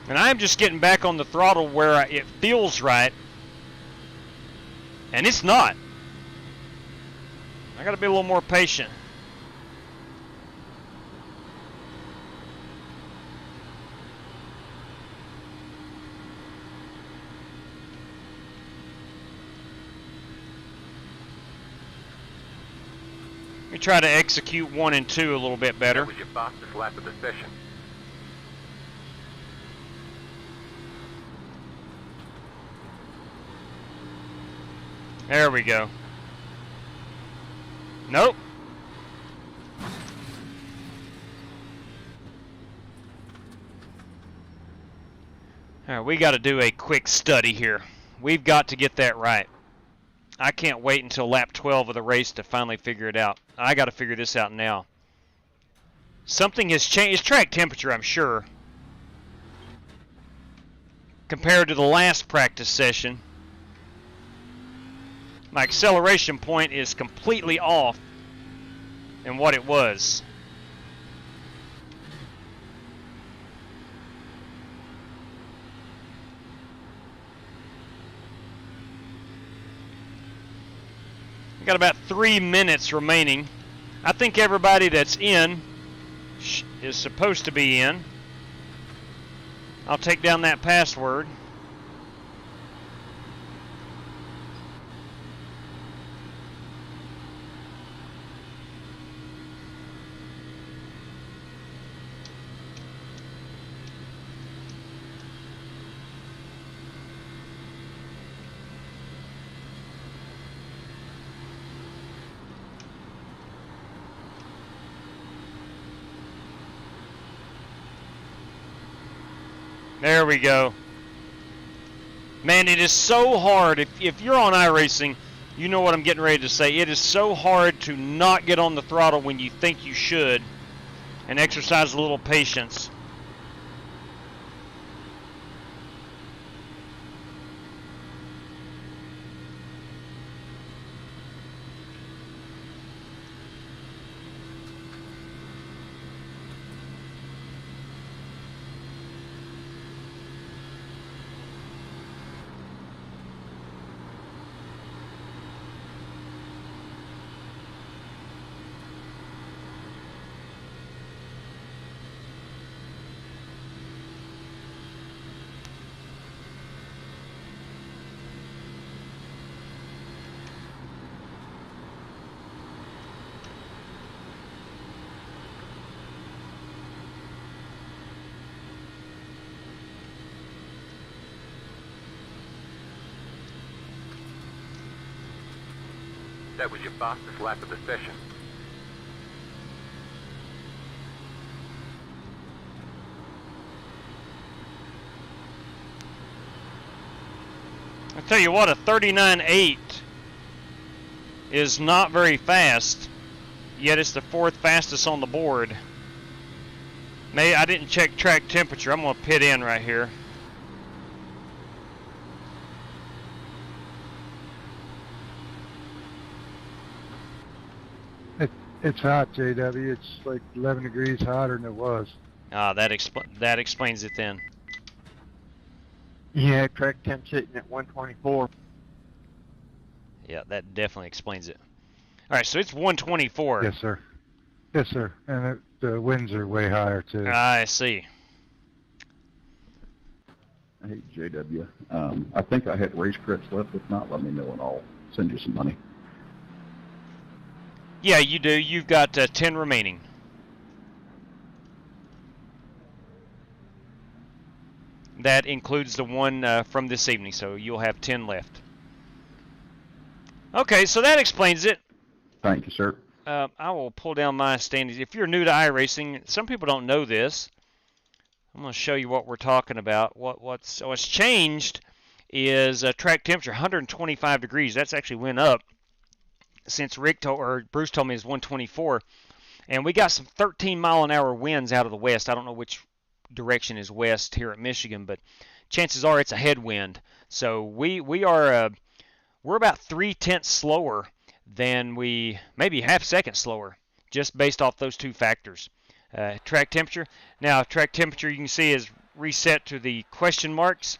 And I'm just getting back on the throttle where it feels right. And it's not. I got to be a little more patient. Let me try to execute 1 and 2 a little bit better. That was your fastest lap of the session. There we go. Nope. All right, we got to do a quick study here. We've got to get that right. I can't wait until lap 12 of the race to finally figure it out. I got to figure this out now. Something has changed. It's track temperature, I'm sure, compared to the last practice session. My acceleration point is completely off than what it was. We got about 3 minutes remaining. I think everybody that's in is supposed to be in. I'll take down that password. There we go. Man, it is so hard. If you're on iRacing, you know what I'm getting ready to say. It is so hard to not get on the throttle when you think you should and exercise a little patience. That was your fastest lap of the session. I tell you what, a 39.8 is not very fast, yet it's the 4th fastest on the board. I didn't check track temperature. I'm going to pit in right here. It's hot, JW. It's like 11 degrees hotter than it was. Ah, that explains it then. Yeah, track temp sitting at 124. Yeah, that definitely explains it. All right, so it's 124. Yes, sir. Yes, sir. And the winds are way higher, too. I see. Hey, JW. I think I had race credits left. If not, let me know and I'll send you some money. Yeah, you do. You've got 10 remaining. That includes the one from this evening, so you'll have 10 left. Okay, so that explains it. Thank you, sir. I will pull down my standings. If you're new to iRacing, some people don't know this. I'm going to show you what we're talking about. What's changed is track temperature, 125 degrees. That's actually went up since Bruce told me it's 124. And we got some 13-mile-an-hour winds out of the west. I don't know which direction is west here at Michigan, but chances are it's a headwind. So we're about 3/10 slower than maybe half second slower, just based off those two factors. Track temperature. Now, track temperature you can see is reset to the question marks.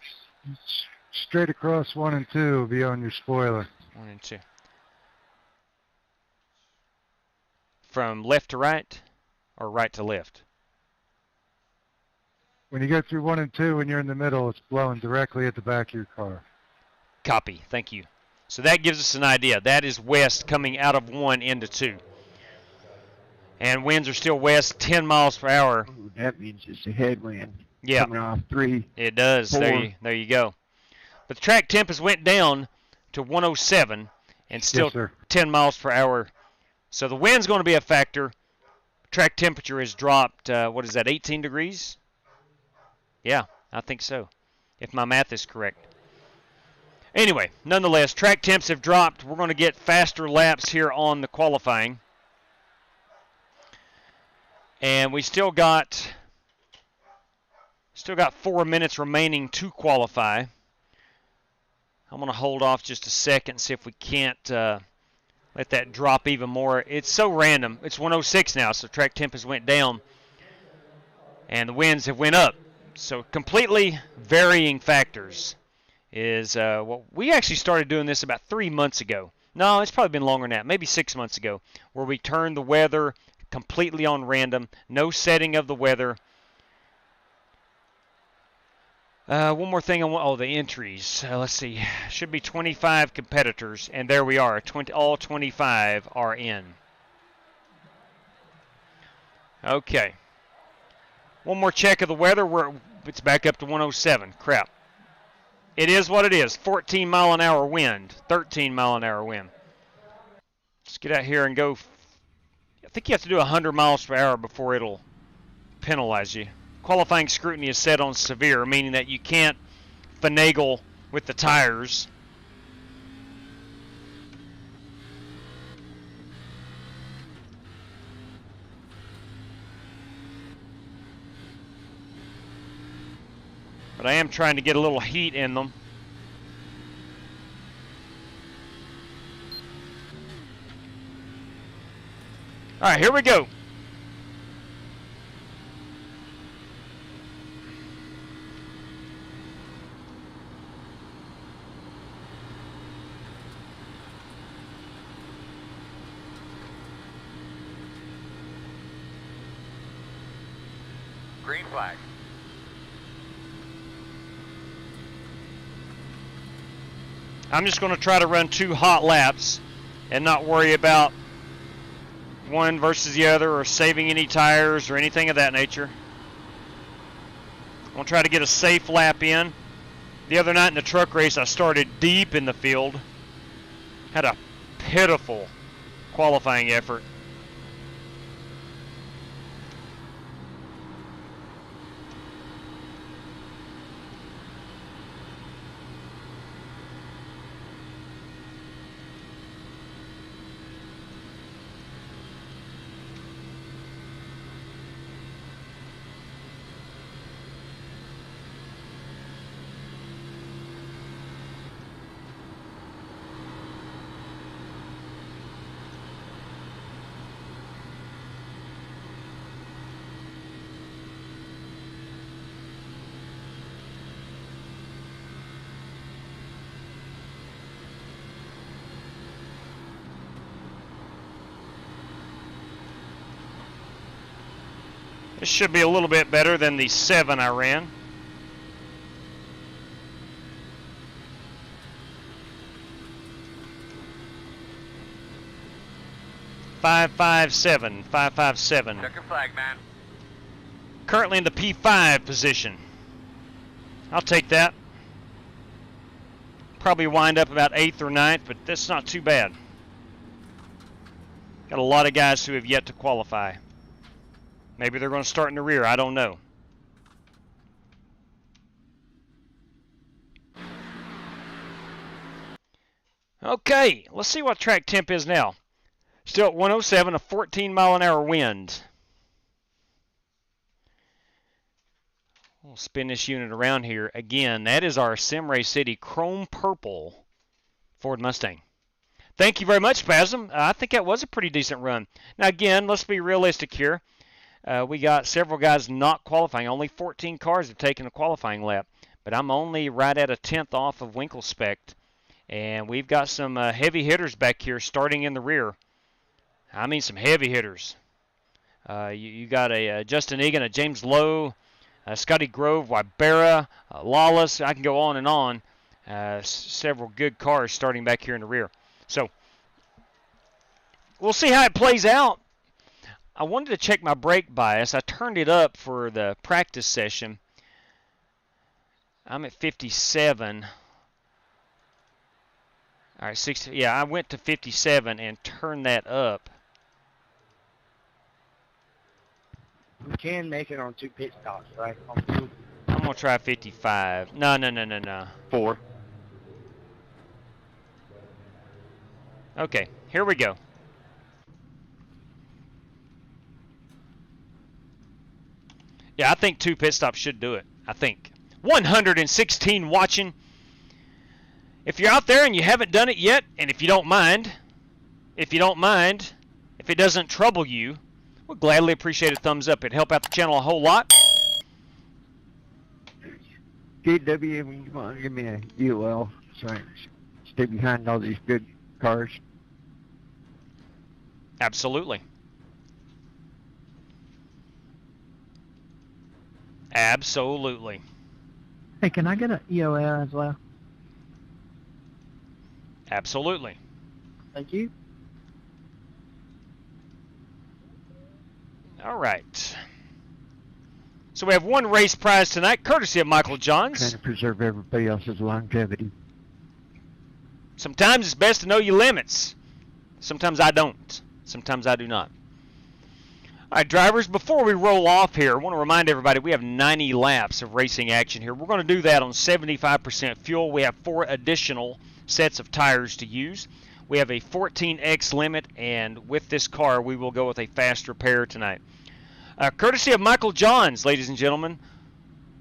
Straight across 1 and 2 will be on your spoiler. 1 and 2. From left to right or right to left? When you go through 1 and 2, when you're in the middle, it's blowing directly at the back of your car. Copy. Thank you. So that gives us an idea. That is west coming out of 1 into 2. And winds are still west, 10 miles per hour. Ooh, that means it's a headwind. Yeah. Coming off 3. It does. 4. There you go. But the track temp has went down to 107 and still 10 miles per hour. So the wind's going to be a factor. Track temperature has dropped, 18 degrees? Yeah, I think so, if my math is correct. Anyway, nonetheless, track temps have dropped. We're going to get faster laps here on the qualifying. And we still got 4 minutes remaining to qualify. I'm going to hold off just a second and see if we can't let that drop even more. It's so random. It's 106 now, so track temp has went down. And the winds have went up. So completely varying factors is we actually started doing this about 3 months ago. No, it's probably been longer than that, maybe 6 months ago, where we turned the weather completely on random, no setting of the weather. One more thing the entries. Let's see, should be 25 competitors, and there we are. All 25 are in. Okay. One more check of the weather. It's back up to 107. Crap. It is what it is. 14-mile-an-hour wind. 13-mile-an-hour wind. Let's get out here and go. I think you have to do 100 miles per hour before it'll penalize you. qualifying scrutiny is set on severe, meaning that you can't finagle with the tires. But I am trying to get a little heat in them. All right, here we go. Green flag. I'm just going to try to run 2 hot laps and not worry about one versus the other or saving any tires or anything of that nature. I'm going to try to get a safe lap in. The other night in the truck race, I started deep in the field. Had a pitiful qualifying effort. This should be a little bit better than the 7 I ran. Five, 557. Check your flag, man. Currently in the P5 position. I'll take that. Probably wind up about 8th or 9th, but that's not too bad. Got a lot of guys who have yet to qualify. Maybe they're going to start in the rear. I don't know. Okay, let's see what track temp is now. Still at 107, a 14-mile-an-hour wind. We'll spin this unit around here. Again, that is our Sim Race City Chrome Purple Ford Mustang. Thank you very much, Spasm. I think that was a pretty decent run. Now, again, let's be realistic here. We got several guys not qualifying. Only 14 cars have taken a qualifying lap. But I'm only right at a 10th off of Winkle Spec. And we've got some heavy hitters back here starting in the rear. I mean some heavy hitters. You got a Justin Egan, a James Lowe, Scotty Grove, Wybera, Lawless. I can go on and on. Several good cars starting back here in the rear. So we'll see how it plays out. I wanted to check my brake bias. I turned it up for the practice session. I'm at 57. All right, 60. Yeah, I went to 57 and turned that up. You can make it on 2 pit stops, right? I'm going to try 55. No. 4. Okay, here we go. Yeah, I think 2 pit stops should do it. I think. 116 watching. If you're out there and you haven't done it yet, and if you don't mind, if it doesn't trouble you, we'll gladly appreciate a thumbs up. It'd help out the channel a whole lot. JW, you want to give me a UL so I can stay behind all these good cars? Absolutely. Absolutely. Hey, can I get an EOL as well? Absolutely. Thank you. All right. So we have one race prize tonight, courtesy of Michael Johns. Trying to preserve everybody else's longevity. Sometimes it's best to know your limits. Sometimes I don't. Sometimes I do not. All right, drivers, before we roll off here, I want to remind everybody we have 90 laps of racing action here. We're going to do that on 75% fuel. We have 4 additional sets of tires to use. We have a 14X limit, and with this car, we will go with a fast repair tonight. Courtesy of Michael Johns, ladies and gentlemen,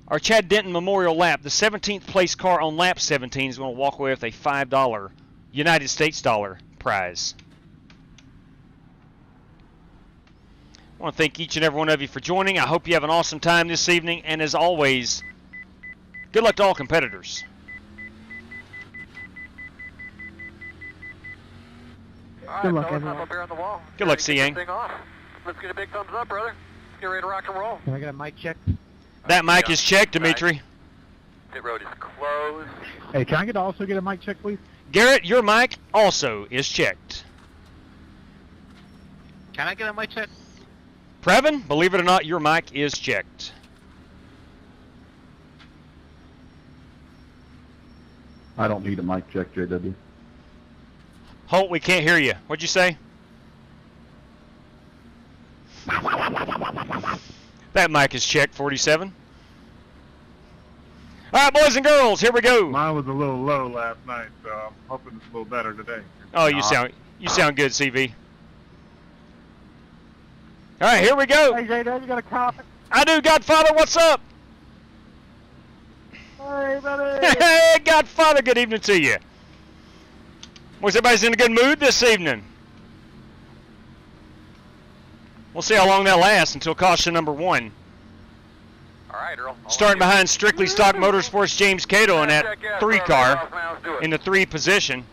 our Chad Denton Memorial Lap, the 17th place car on lap 17 is going to walk away with a $5 United States dollar prize. I want to thank each and every one of you for joining. I hope you have an awesome time this evening. And as always, good luck to all competitors. Good luck, everyone. Up here on the wall. Good luck, Siang. Let's get a big thumbs up, brother. Let's get ready to rock and roll. Can I get a mic check? That mic is checked, Dimitri. Pit road is closed. Hey, can I also get a mic check, please? Garrett, your mic also is checked. Can I get a mic check? Previn, believe it or not, your mic is checked. I don't need a mic check, JW. Holt, we can't hear you. What'd you say? That mic is checked, 47. All right, boys and girls, here we go. Mine was a little low last night, so I'm hoping it's a little better today. Oh, you sound good, CV. All right, here we go. Hey, JW, you got a copy? I do, Godfather. What's up? Hey, buddy. Hey, Godfather. Good evening to you. Was everybody's in a good mood this evening? We'll see how long that lasts until caution number 1. All right, Earl. Starting behind Strictly Stock Motorsports, James Cato in that 3 car in the 3 position.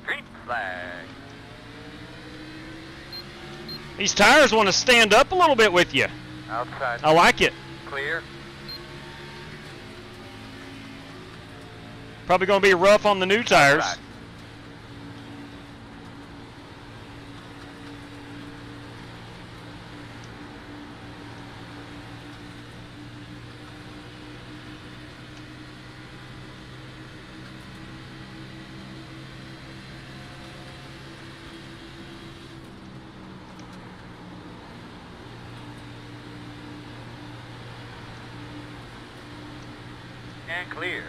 Green flag. These tires want to stand up a little bit with you. Outside. I like it. Clear. Probably going to be rough on the new tires. Outside. And clear.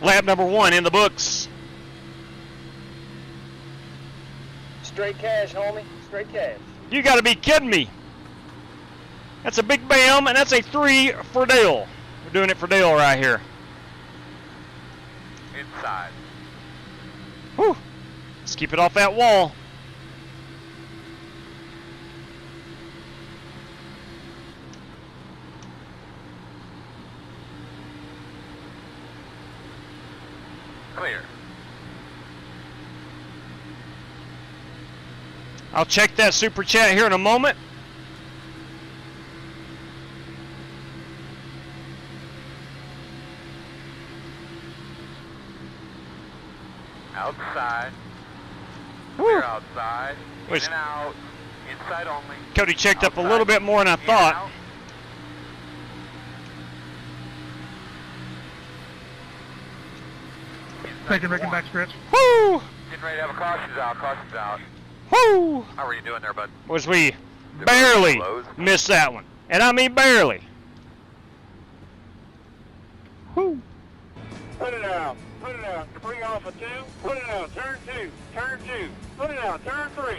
Lap number 1 in the books. Straight cash, homie. Straight cash. You got to be kidding me. That's a big bam, and that's a 3 for Dale. We're doing it for Dale right here. Inside. Whew. Let's keep it off that wall. Clear. I'll check that super chat here in a moment. Outside. Clear outside. In and out. Inside only. Cody checked outside. up a little bit more than I thought. Taking back stretch. Woo! Getting ready to have a cautions out. Cautions out. Woo! How are you doing there, bud? Was we barely missed that one. And I mean barely. Woo! Put it out. Put it out. Bring off a 2. Put it out. Turn 2. Turn 2. Put it out. Turn 3.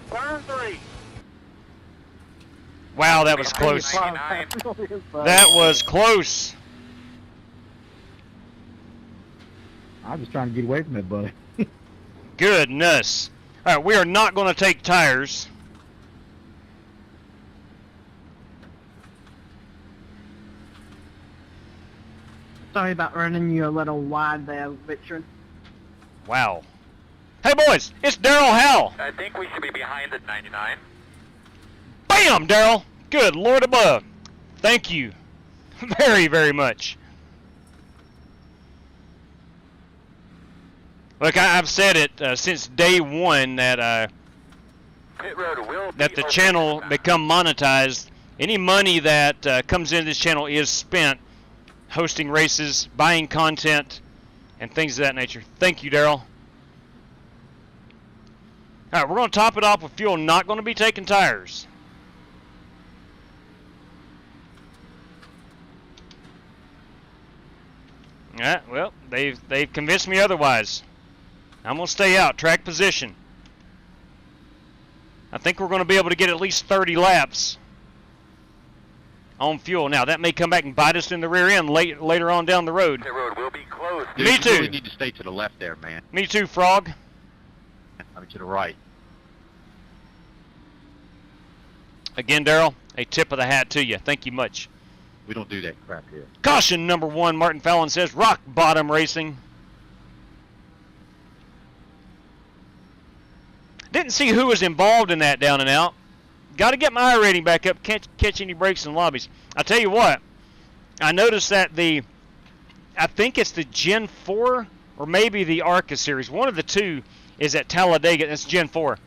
Turn 3. Wow, that was close. 99. That was close. I'm just trying to get away from it, buddy. Goodness. All right, we are not going to take tires. Sorry about running you a little wide there, Richard. Wow. Hey, boys, it's Daryl Howell. I think we should be behind at 99. Bam, Daryl. Good Lord above. Thank you very, very much. Look, I've said it since day 1 that Pit road will be that the open channel now. become monetized Any money that comes into this channel is spent hosting races, buying content, and things of that nature. Thank you, Daryl. All right, we're going to top it off with fuel. Not going to be taking tires. Yeah, well, they've convinced me otherwise. I'm going to stay out. Track position. I think we're going to be able to get at least 30 laps on fuel. Now, that may come back and bite us in the rear end later on down the road. The road will be closed. Dude, Me you too. really need to stay to the left there, man. Me too, Frog. I mean, to the right. Again, Daryl, a tip of the hat to you. Thank you much. We don't do that crap here. Caution number 1, Martin Fallon says, rock bottom racing. Didn't see who was involved in that down and out. Got to get my rating back up. Can't catch any breaks in lobbies. I'll tell you what. I noticed that I think it's the Gen 4 or maybe the ARCA series. One of the two is at Talladega. That's Gen 4.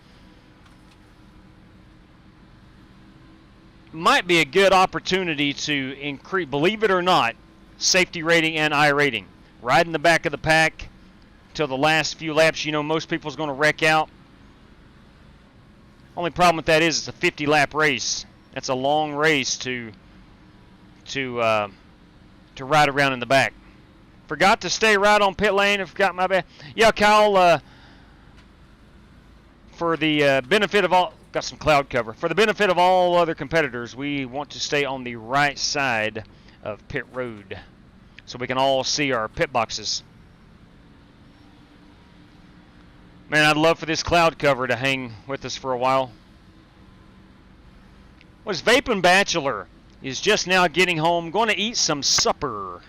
Might be a good opportunity to increase, believe it or not, safety rating and I rating. Right in the back of the pack till the last few laps. You know, most people's going to wreck out. Only problem with that is it's a 50-lap race. That's a long race to ride around in the back. Forgot to stay right on pit lane. I forgot my bad. Yeah, Kyle. For the benefit of all, got some cloud cover. For the benefit of all other competitors, we want to stay on the right side of pit road, so we can all see our pit boxes. Man, I'd love for this cloud cover to hang with us for a while. Was Vaping Bachelor is just now getting home, going to eat some supper.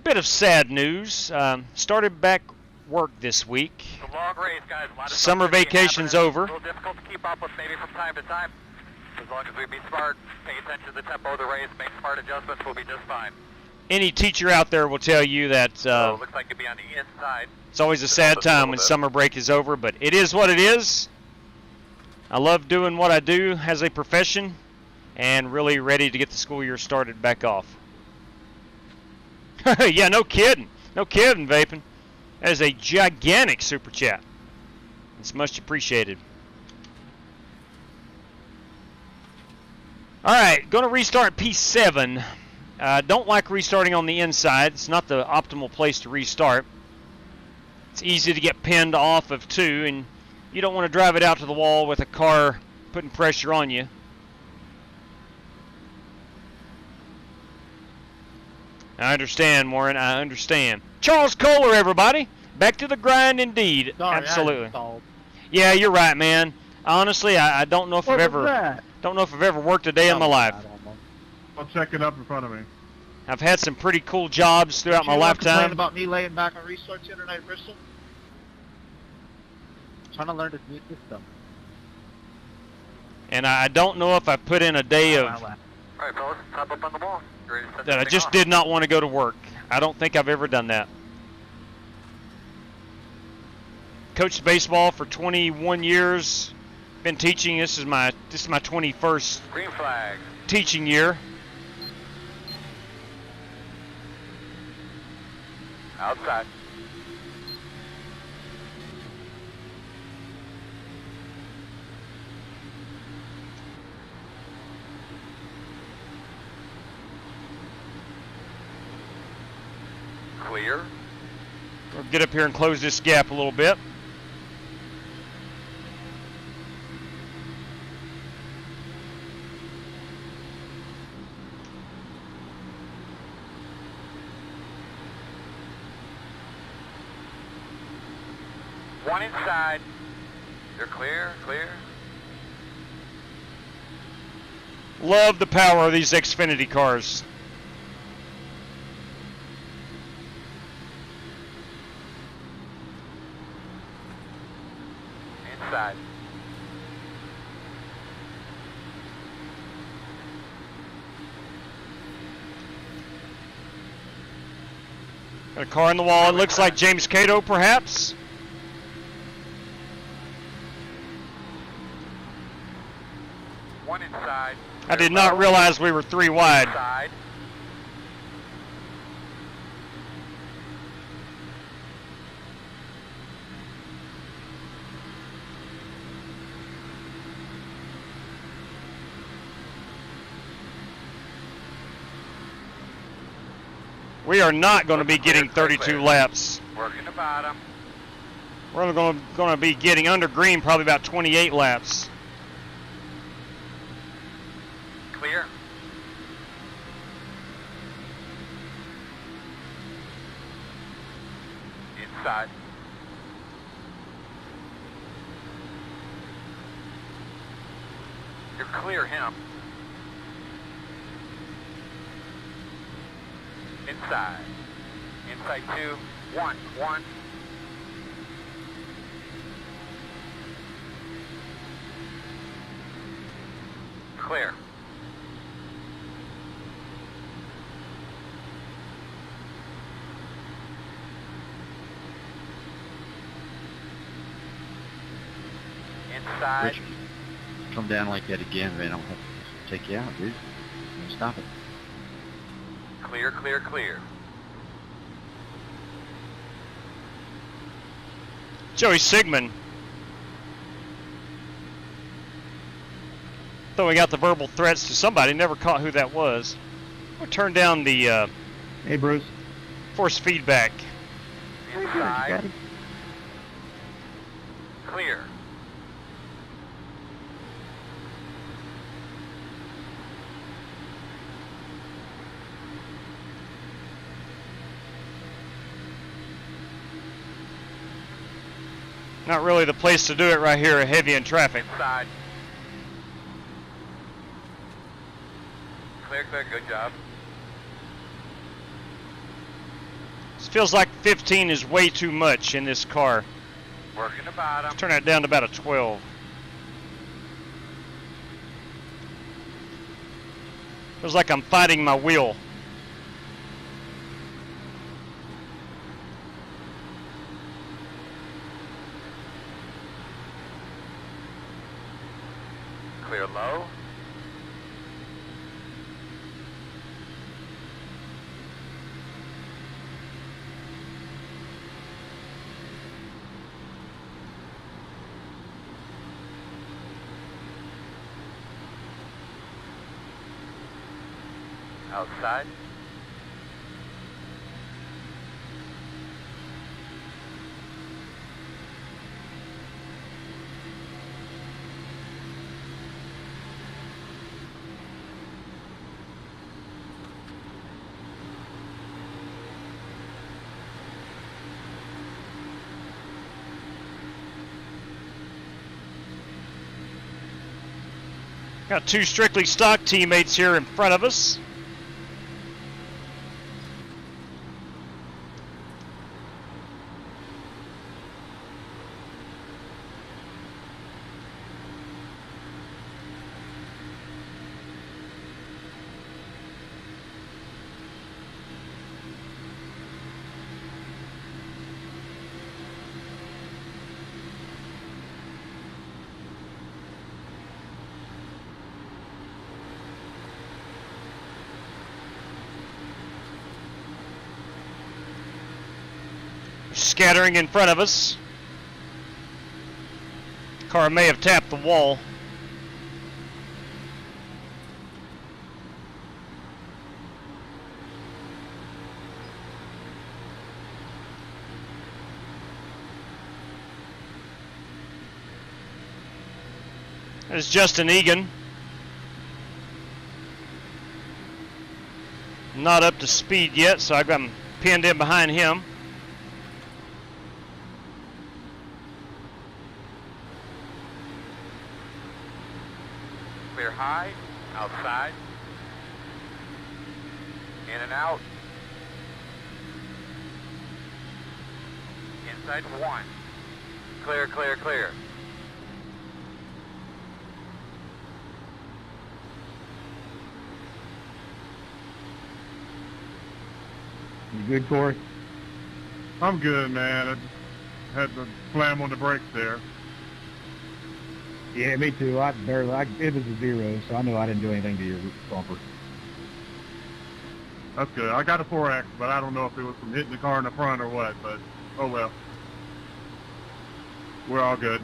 Bit of sad news. Started back work this week. It's a long race, guys. A lot of Summer vacation's over. A little difficult to keep up with maybe from time to time. As long as we be smart, pay attention to the tempo of the race, make smart adjustments, we'll be just fine. Any teacher out there will tell you that So it looks like it'll be on the inside. it's always a sad time when summer break is over, but it is what it is. I love doing what I do as a profession and really ready to get the school year started back off. Yeah, no kidding. No kidding, Vaping. That is a gigantic super chat. It's much appreciated. All right, going to restart P7. Don't like restarting on the inside. It's not the optimal place to restart. It's easy to get pinned off of 2, and you don't want to drive it out to the wall with a car putting pressure on you. I understand, Warren. I understand. Charles Kohler, everybody. Back to the grind, indeed. Sorry, absolutely. Yeah, you're right, man. Honestly, I don't know if I've ever worked a day in my life. I'll check it up in front of me. I've had some pretty cool jobs throughout my lifetime. About me laying back on Research Internet at Bristol? Trying to learn this new system. And I don't know if I put in a day of All right, fellas, hop up on the ball. Ready to set that I this just thing did not want to go to work. I don't think I've ever done that. Coached baseball for 21 years. Been teaching. This is my 21st Green flag. teaching year. Outside. Clear. We'll get up here and close this gap a little bit. One inside. You're clear, clear. Love the power of these Xfinity cars. Inside. Got a car in the wall. It looks like James Cato, perhaps. One inside. I did not realize we were 3 wide. Inside. We are not going to be getting 32 laps. Working the bottom. We're only going to be getting under green probably about 28 laps. Clear. Inside. You're clear him. Inside. Inside 2, 1, 1. Clear. Inside. Richard, come down like that again, man. I'm going to take you out, dude. Stop it. Clear, clear, clear. Joey Sigmund throwing out the verbal threats to somebody. Never caught who that was. We'll turn down the hey, Bruce. Force feedback. Inside. Clear. Not really the place to do it right here, heavy in traffic. Inside. Clear, clear, good job. This feels like 15 is way too much in this car. Working the bottom. Let's turn that down to about a 12. Feels like I'm fighting my wheel. Clear low. Outside. Got 2 strictly stock teammates here in front of us. Scattering in front of us. Car may have tapped the wall. There's Justin Egan. Not up to speed yet, so I've got him pinned in behind him. Clear high, outside, in and out, inside 1, clear, clear, clear. You good, Corey? I'm good, man. I had to slam on the brakes there. Yeah, me too. It was a 0, so I know I didn't do anything to your bumper. That's good. I got a 4X, but I don't know if it was from hitting the car in the front or what, but oh well. We're all good.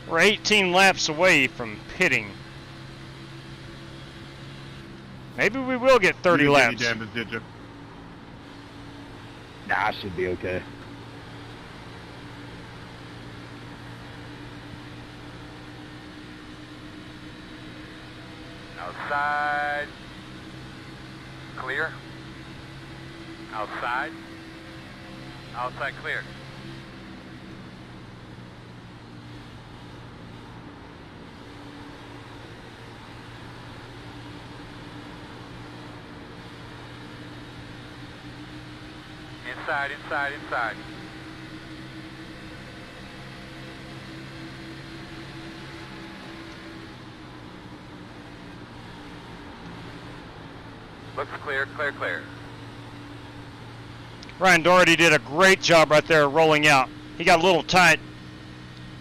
We're 18 laps away from pitting. Maybe we will get 30 laps. You damaged, did you? Nah, I should be okay. Outside. Clear. Outside. Outside clear. Inside, inside, inside. Looks clear, clear, clear. Ryan Doherty did a great job right there rolling out. He got a little tight.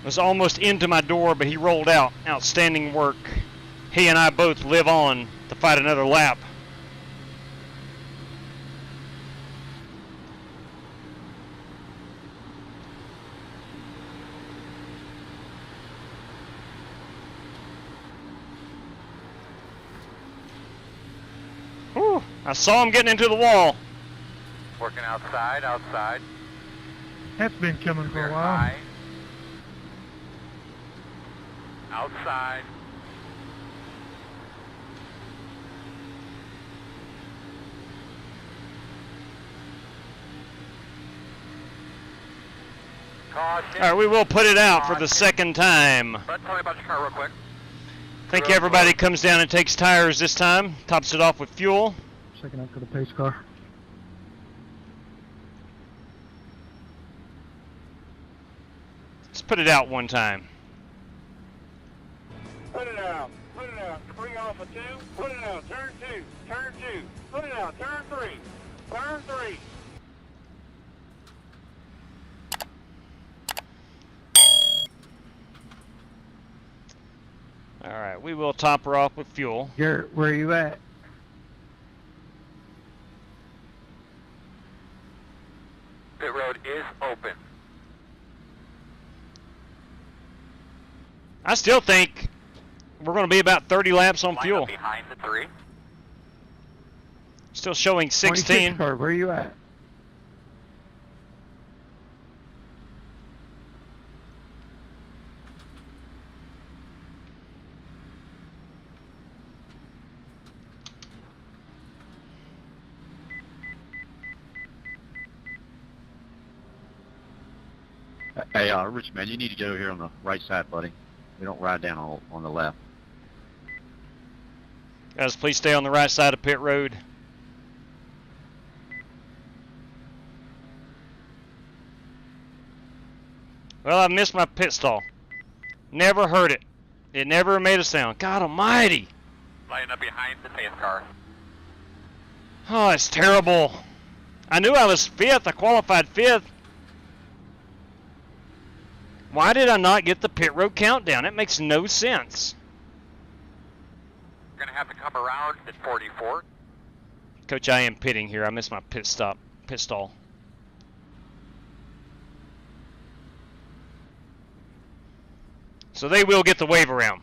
Was almost into my door, but he rolled out. Outstanding work. He and I both live on to fight another lap. Whew, I saw him getting into the wall. Working outside, outside. That's been coming for Clear a while. high. Outside. Caution. All right, we will put it out for the second time. Bud, tell me about your car real quick. I think everybody comes down and takes tires this time. Tops it off with fuel. Checking out for the pace car. Let's put it out one time. Put it out. Put it out. Bring off a 2. Put it out. Turn 2. Turn 2. Put it out. Turn 3. Turn 3. All right, we will top her off with fuel. Garrett, where are you at? Pit road is open. I still think we're going to be about 30 laps on Line fuel. up behind the 3. Still showing 16. 26 car, where are you at? Hey, Rich, man, you need to go here on the right side, buddy. We don't ride down on the left. Guys, please stay on the right side of pit road. Well, I missed my pit stall. Never heard it. It never made a sound. God almighty. Line up behind the pace car. Oh, it's terrible. I knew I was 5th. I qualified 5th. Why did I not get the pit road countdown? It makes no sense. You're going to have to come around at 44. Coach, I am pitting here. I missed my pit stall. So they will get the wave around.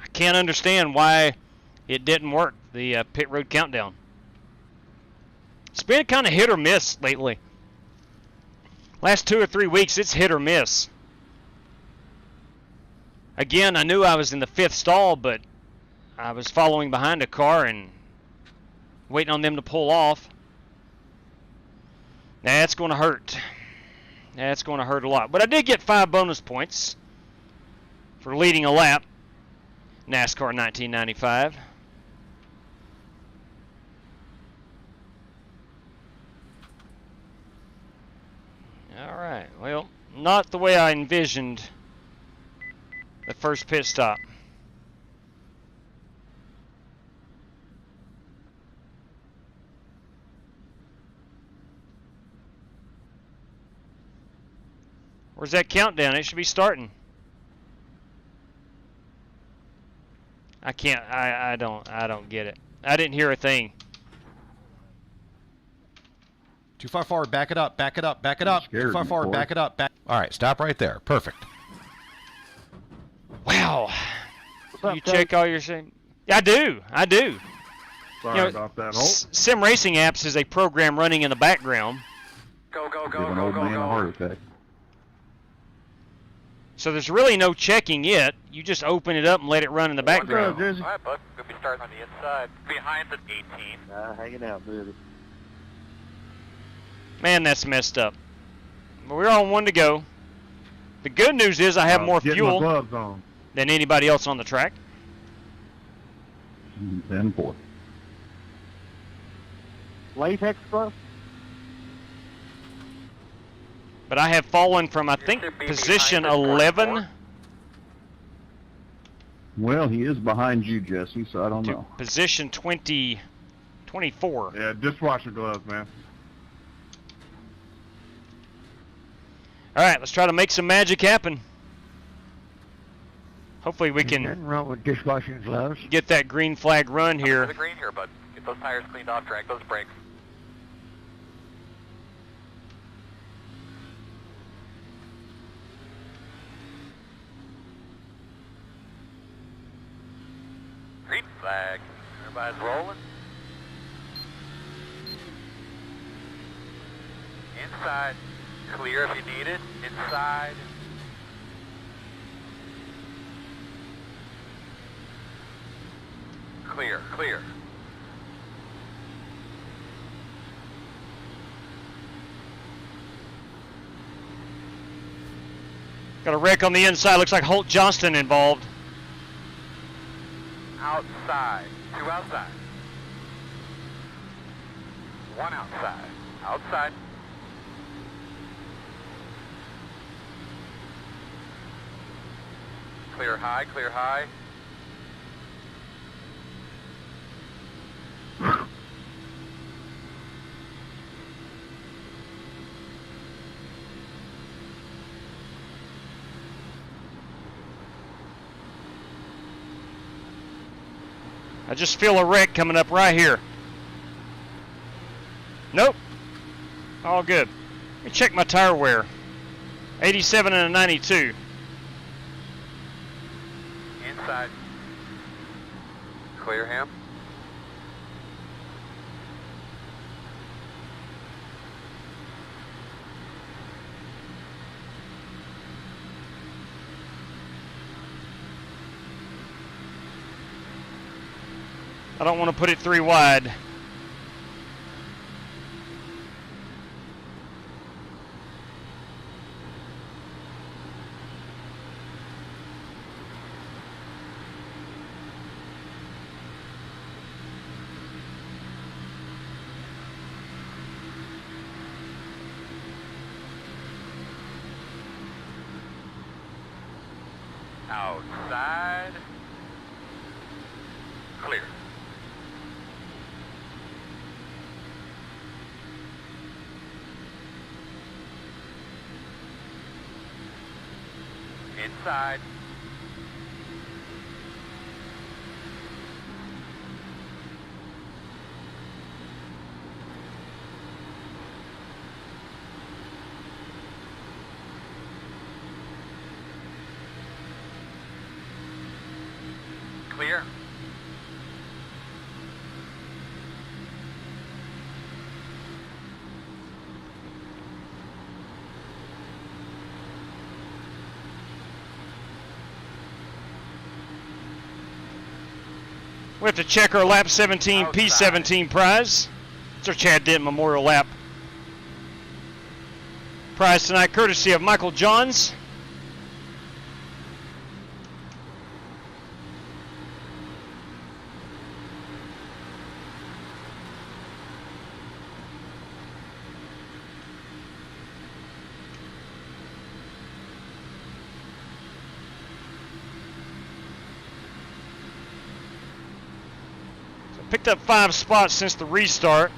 I can't understand why it didn't work, the pit road countdown. It's been kind of hit or miss lately. Last 2 or 3 weeks, it's hit or miss. Again, I knew I was in the 5th stall, but I was following behind a car and waiting on them to pull off. That's going to hurt. That's going to hurt a lot. But I did get 5 bonus points for leading a lap. NASCAR 1995. All right. Well, not the way I envisioned the first pit stop. Where's that countdown? It should be starting. I can't. I don't get it. I didn't hear a thing. Too far forward. Back it up. Back it up. Back it up. Too far forward. Back it up. Back. All right. Stop right there. Perfect. Wow. You check all your sim. Yeah, I do. I do. Sorry about that. Sim Racing Apps is a program running in the background. Go, go, go, Give an go, old go, man a go. heart attack. So there's really no checking yet. You just open it up and let it run in the background. All right, bud. Gonna be starting on the inside. Behind the 18. Hanging out, baby. Man, that's messed up. But we're on one to go. The good news is I have more fuel than anybody else on the track. 10-4. Latex glove? But I have fallen from, I think, position 11 Well, he is behind you, Jesse, so I don't to know. position 24. Yeah, dishwasher gloves, man. All right, let's try to make some magic happen. Hopefully we can Nothing wrong with dishwashing gloves. get that green flag run To here. the green here, bud. Get those tires cleaned off, drag those brakes. Green flag. Everybody's rolling. Inside. Clear if you need it. Inside. Clear, clear. Got a wreck on the inside. Looks like Holt Johnston involved. Outside. 2 outside. 1 outside. Outside. Clear high, clear high. I just feel a wreck coming up right here. Nope. All good. Let me check my tire wear. 87 and a 92. Inside. Clear him. I don't want to put it 3 wide. Outside. Clear. Inside. Clear. We have to check our lap 17 P17 prize. It's our Chad Dent Memorial Lap prize tonight, courtesy of Michael Johns. Picked up 5 spots since the restart.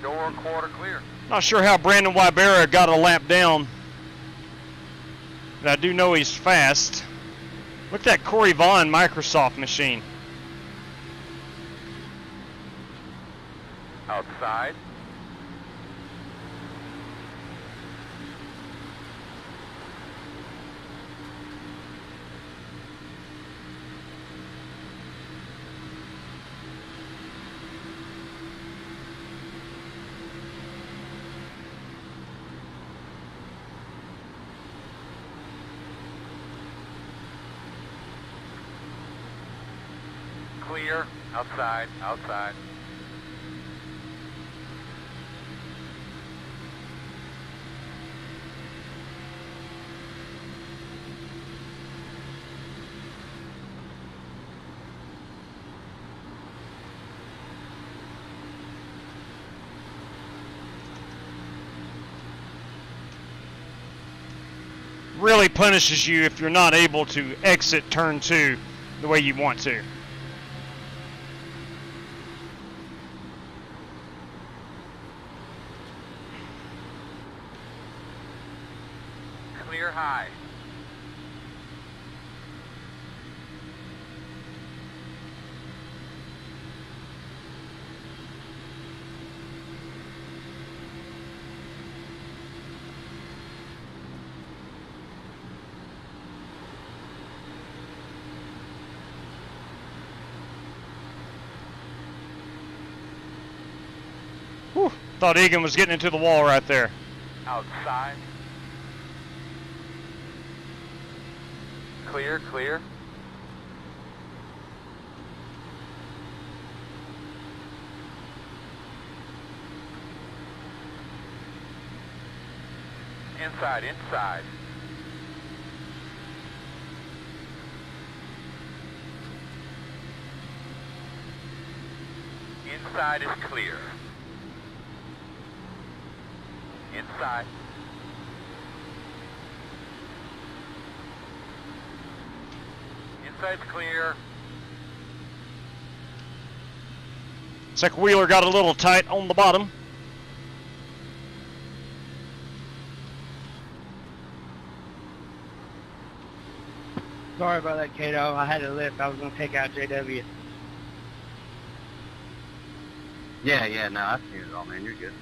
Door quarter clear. Not sure how Brandon Wybera got a lap down, but I do know he's fast. Look at that Corey Vaughn Microsoft machine. Outside. Clear. Outside. Outside. Really punishes you if you're not able to exit turn 2 the way you want to. Clear high. Whew, thought Egan was getting into the wall right there. Outside. Clear, clear. Inside, inside. Inside is clear. Inside. Inside's clear. Looks like Wheeler got a little tight on the bottom. Sorry about that, Kato. I had to lift. I was going to take out JW. Yeah, no, I see it all, man. You're good.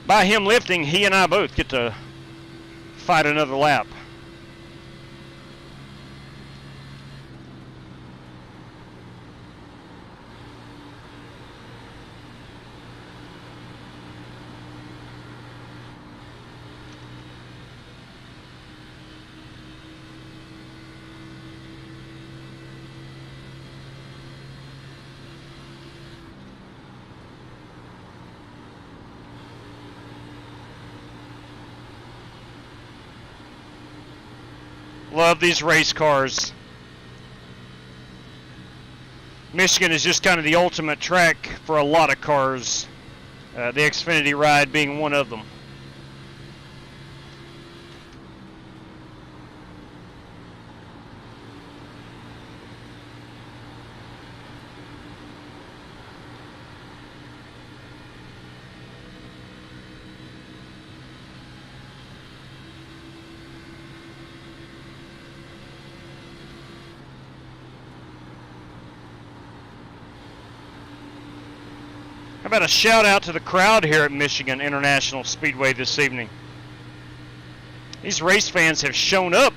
By him lifting, he and I both get to fight another lap. Love these race cars. Michigan is just kind of the ultimate track for a lot of cars. The Xfinity ride being one of them. How about a shout out to the crowd here at Michigan International Speedway this evening? These race fans have shown up.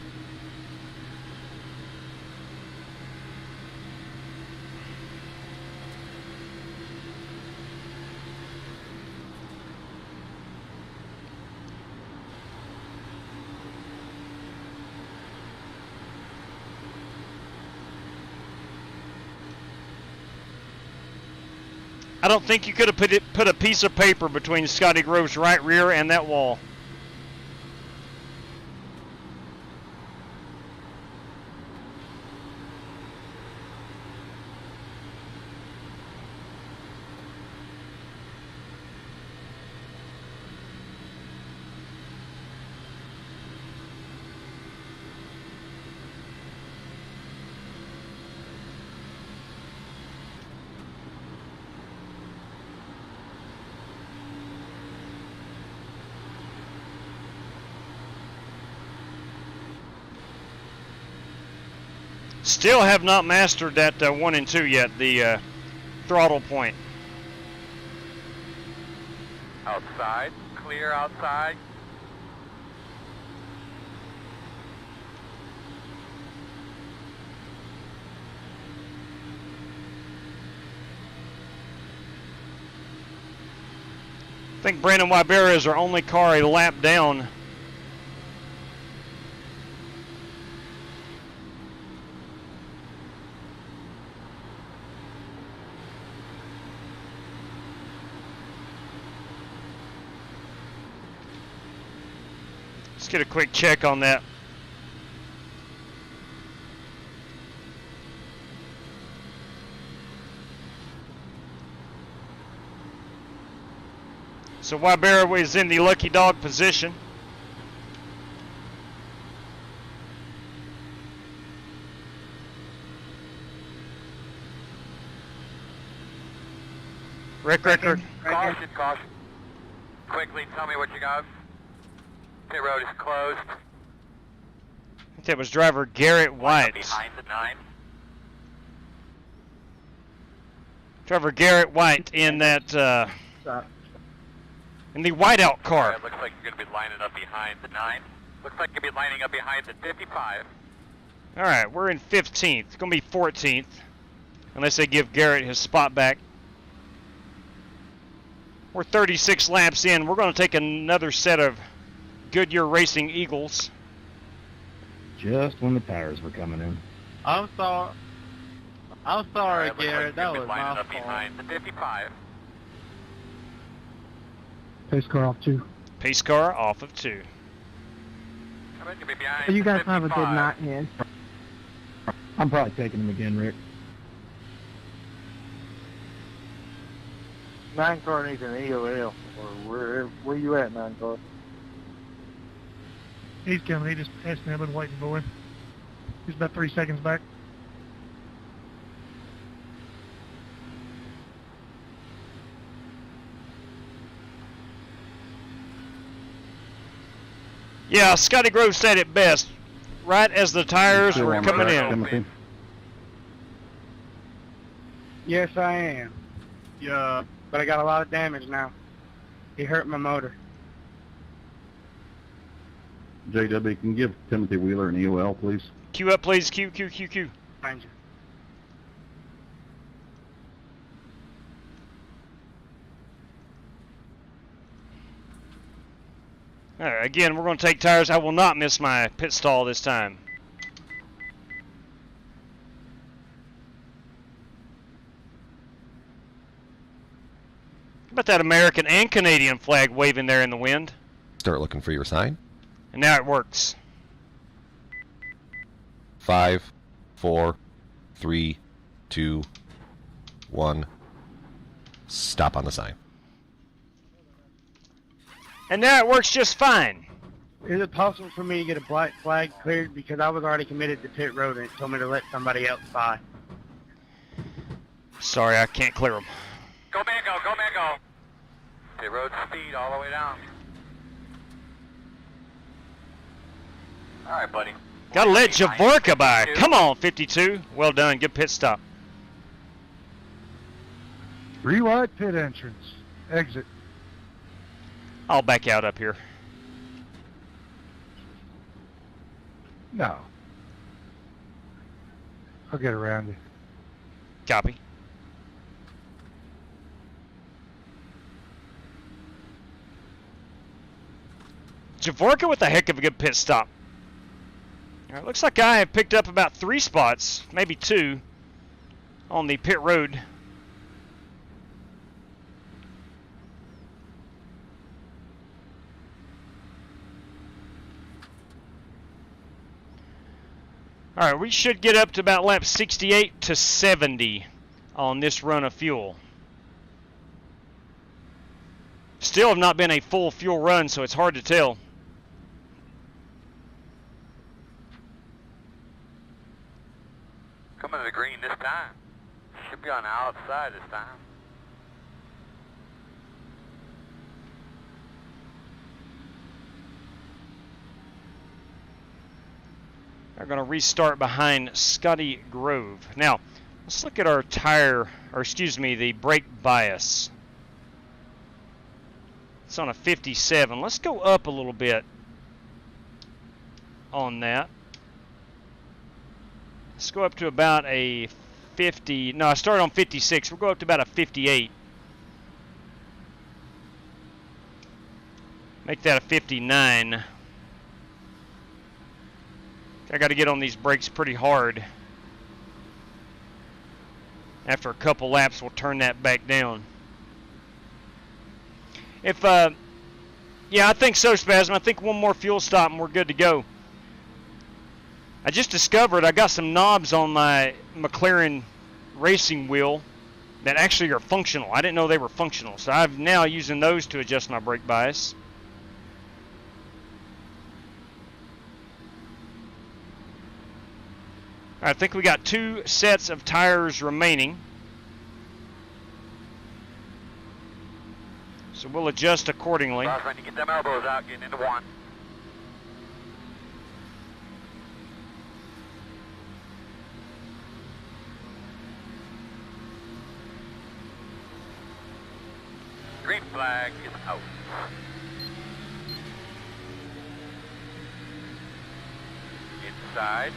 I don't think you could have put a piece of paper between Scotty Grove's right rear and that wall. Still have not mastered that 1 and 2 yet, the throttle point. Outside, clear outside. I think Brandon Wybera is our only car a lap down. Let's get a quick check on that. So Wybera is in the lucky dog position. Record. Caution, caution. Quickly, tell me what you got. Pit road is closed. I think that was driver Garrett White. Behind the 9. Driver Garrett White in that in the whiteout car. It looks like you're going to be lining up behind the 9. Looks like you'll be lining up behind the 55. All right, we're in 15th. It's going to be 14th, unless they give Garrett his spot back. We're 36 laps in. We're going to take another set of Goodyear Racing Eagles. Just when the tires were coming in. I'm sorry. I'm sorry, Garrett. That You'll was be lining my up behind the 55. Pace car off 2. Pace car off of 2. I bet you'll be behind You the guys have a 55. good night in. I'm probably taking him again, Rick. 9 car needs an EOL. Or where you at, 9 car? He's coming. He just passed me. I've been waiting for him. He's about 3 seconds back. Yeah, Scotty Grove said it best. Right as the tires were coming in. Yes, I am. Yeah. But I got a lot of damage now. He hurt my motor. JW, can you give Timothy Wheeler an EOL, please? Queue up, please. Queue. Find you. All right, again, we're going to take tires. I will not miss my pit stall this time. How about that American and Canadian flag waving there in the wind? Start looking for your sign. And now it works. 5, 4, 3, 2, 1. Stop on the sign. And now it works just fine. Is it possible for me to get a black flag cleared? Because I was already committed to pit road and it told me to let somebody else by. Sorry, I can't clear them. Go Mango, go Mango. Pit road speed all the way down. All right, buddy. Gotta let Javorka by. Come on, 52. Well done. Good pit stop. 3 wide pit entrance. Exit. I'll back out up here. No. I'll get around you. Copy. Javorka with a heck of a good pit stop. All right, looks like I have picked up about 3 spots, maybe 2, on the pit road. All right, we should get up to about lap 68 to 70 on this run of fuel. Still have not been a full fuel run, so it's hard to tell. Coming to the green this time. Should be on the outside this time. They're going to restart behind Scotty Grove. Now, let's look at our tire, or excuse me, the brake bias. It's on a 57. Let's go up a little bit on that. Let's go up to about a 50. No, I started on 56. We'll go up to about a 58. Make that a 59. I got to get on these brakes pretty hard. After a couple laps, we'll turn that back down. If, yeah, I think so, Spasm. I think one more fuel stop and we're good to go. I just discovered I got some knobs on my McLaren racing wheel that actually are functional. I didn't know they were functional, so I'm now using those to adjust my brake bias. I think we got 2 sets of tires remaining. So we'll adjust accordingly. Trying to get them elbows out, getting into one. Green flag is out. Inside.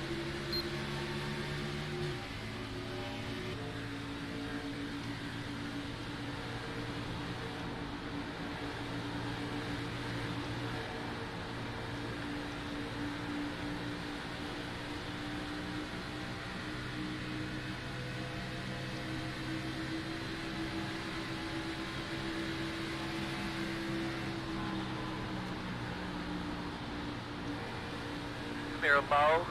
Clear low.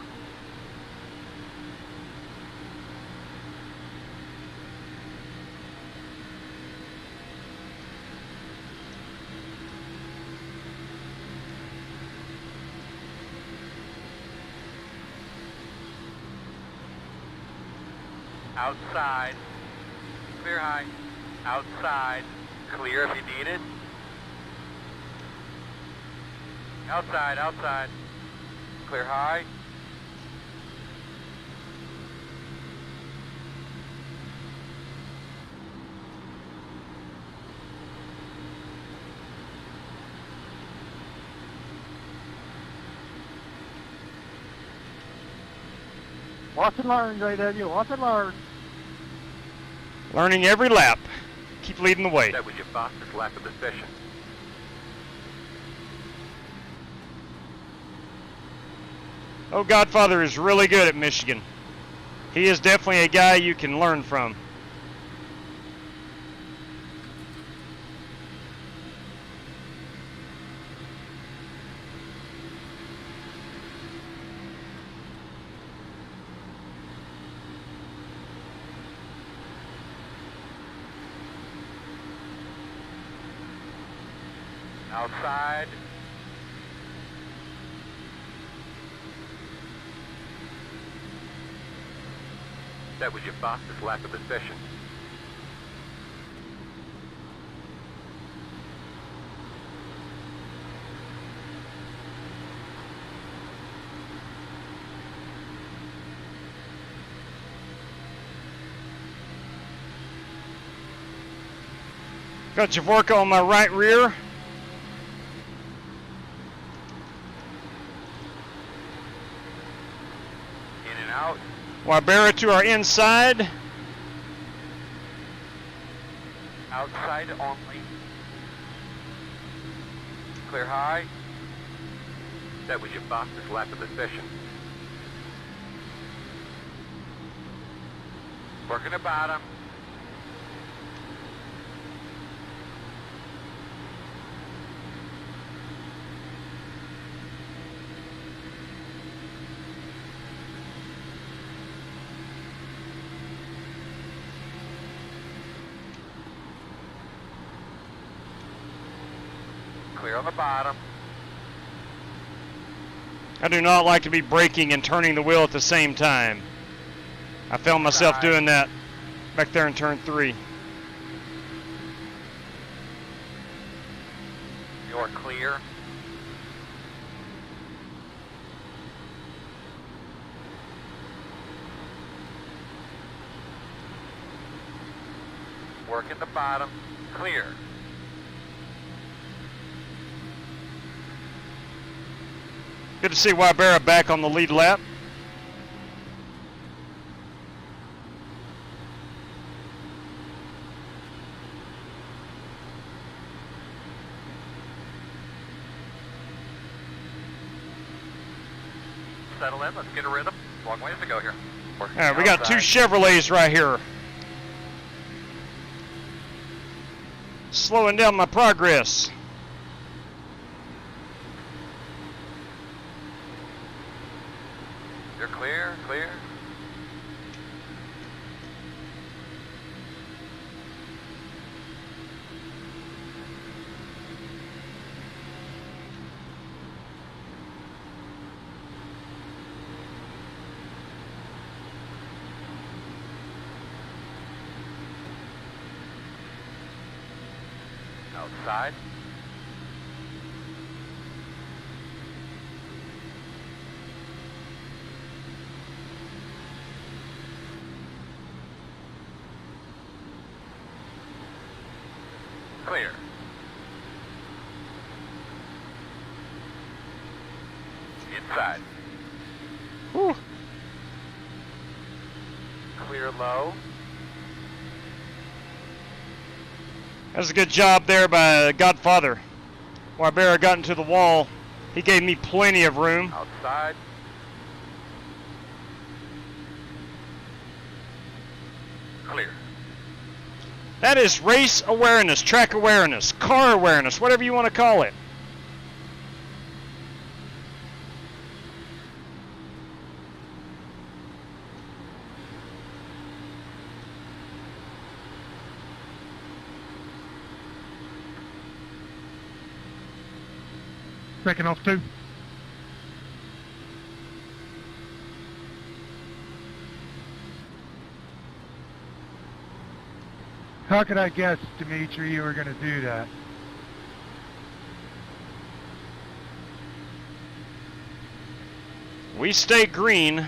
Outside. Clear high. Outside. Clear if you need it. Outside, outside. Clear high. Watch and learn, JW. Watch and learn. Learning every lap. Keep leading the way. That was your fastest lap of the session. Oh, Godfather is really good at Michigan. He is definitely a guy you can learn from. Outside. That was your fastest lap of the session. Got Javorka on my right rear. In and out. Wybera to our inside. Outside only. Clear high. That was your fastest lap of the session. Working the bottom. Clear on the bottom. I do not like to be braking and turning the wheel at the same time. I found myself doing that back there in turn 3. You're clear. Working the bottom. Clear. Good to see Wybera back on the lead lap. Settle in. Let's get a rhythm. Long ways to go here. All right, we got two Chevrolets right here. Slowing down my progress. You're clear, clear. Outside. Clear. Inside. Whew. Clear low. That's a good job there by Godfather. Wybera got into the wall. He gave me plenty of room. Outside. Clear. That is race awareness, track awareness, car awareness, whatever you want to call it. Second off 2. How could I guess, Dimitri, you were going to do that? We stay green.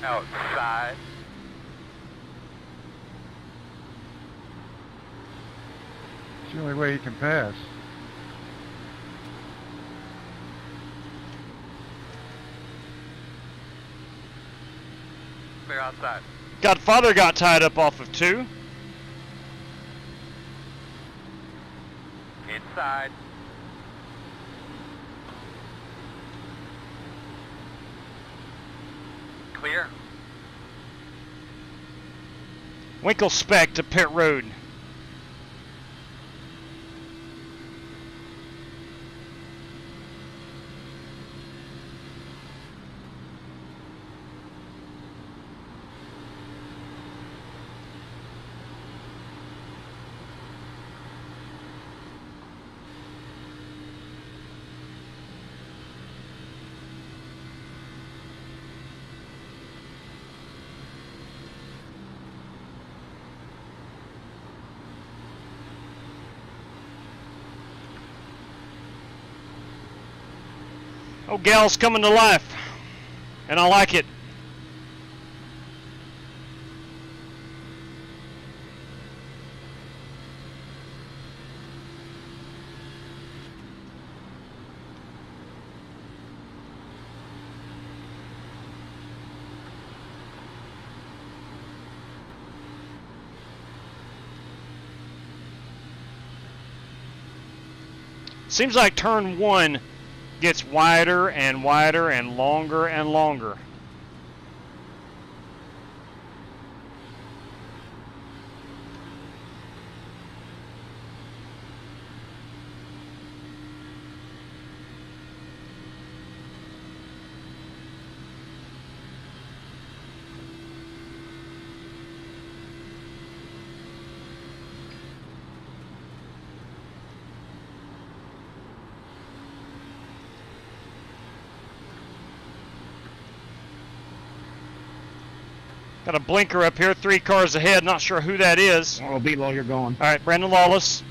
Outside. It's the only way you can pass. Clear outside. Godfather got tied up off of 2. Inside. Clear. Winkle spec to pit road. Oh, gal's coming to life, and I like it. Seems like turn 1 gets wider and wider and longer and longer. Got a blinker up here, 3 cars ahead, not sure who that is. Oh, B-Law, you're going. All right, Brandon Lawless.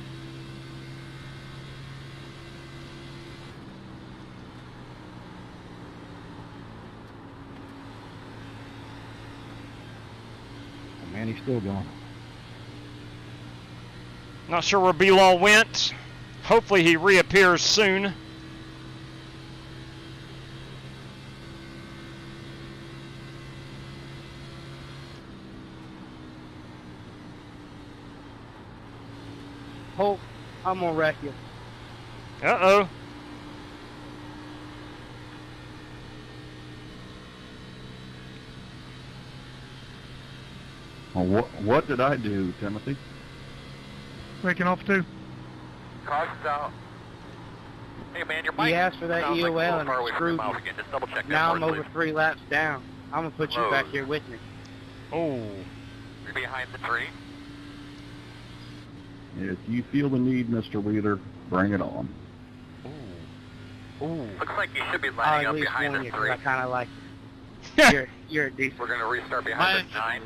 man. He's still going. Not sure where B-Law went. Hopefully he reappears soon. Hope I'm gonna wreck you. Uh-oh. Well, what did I do, Timothy? Breaking off 2. Caution's out. Hey man, your mic He asked for that sounds like EOL a little and far it away from screwed your mouth me. again. Just double check that Now for I'm us, over please. 3 laps down. I'm gonna put you back here with me. Oh. You're behind the tree. If you feel the need, Mr. Wheeler, bring it on. Ooh. Looks like you should be I'll lining at up least behind warn the you 'cause tree. I kind of like you. You're a decent. We're gonna restart behind the 9.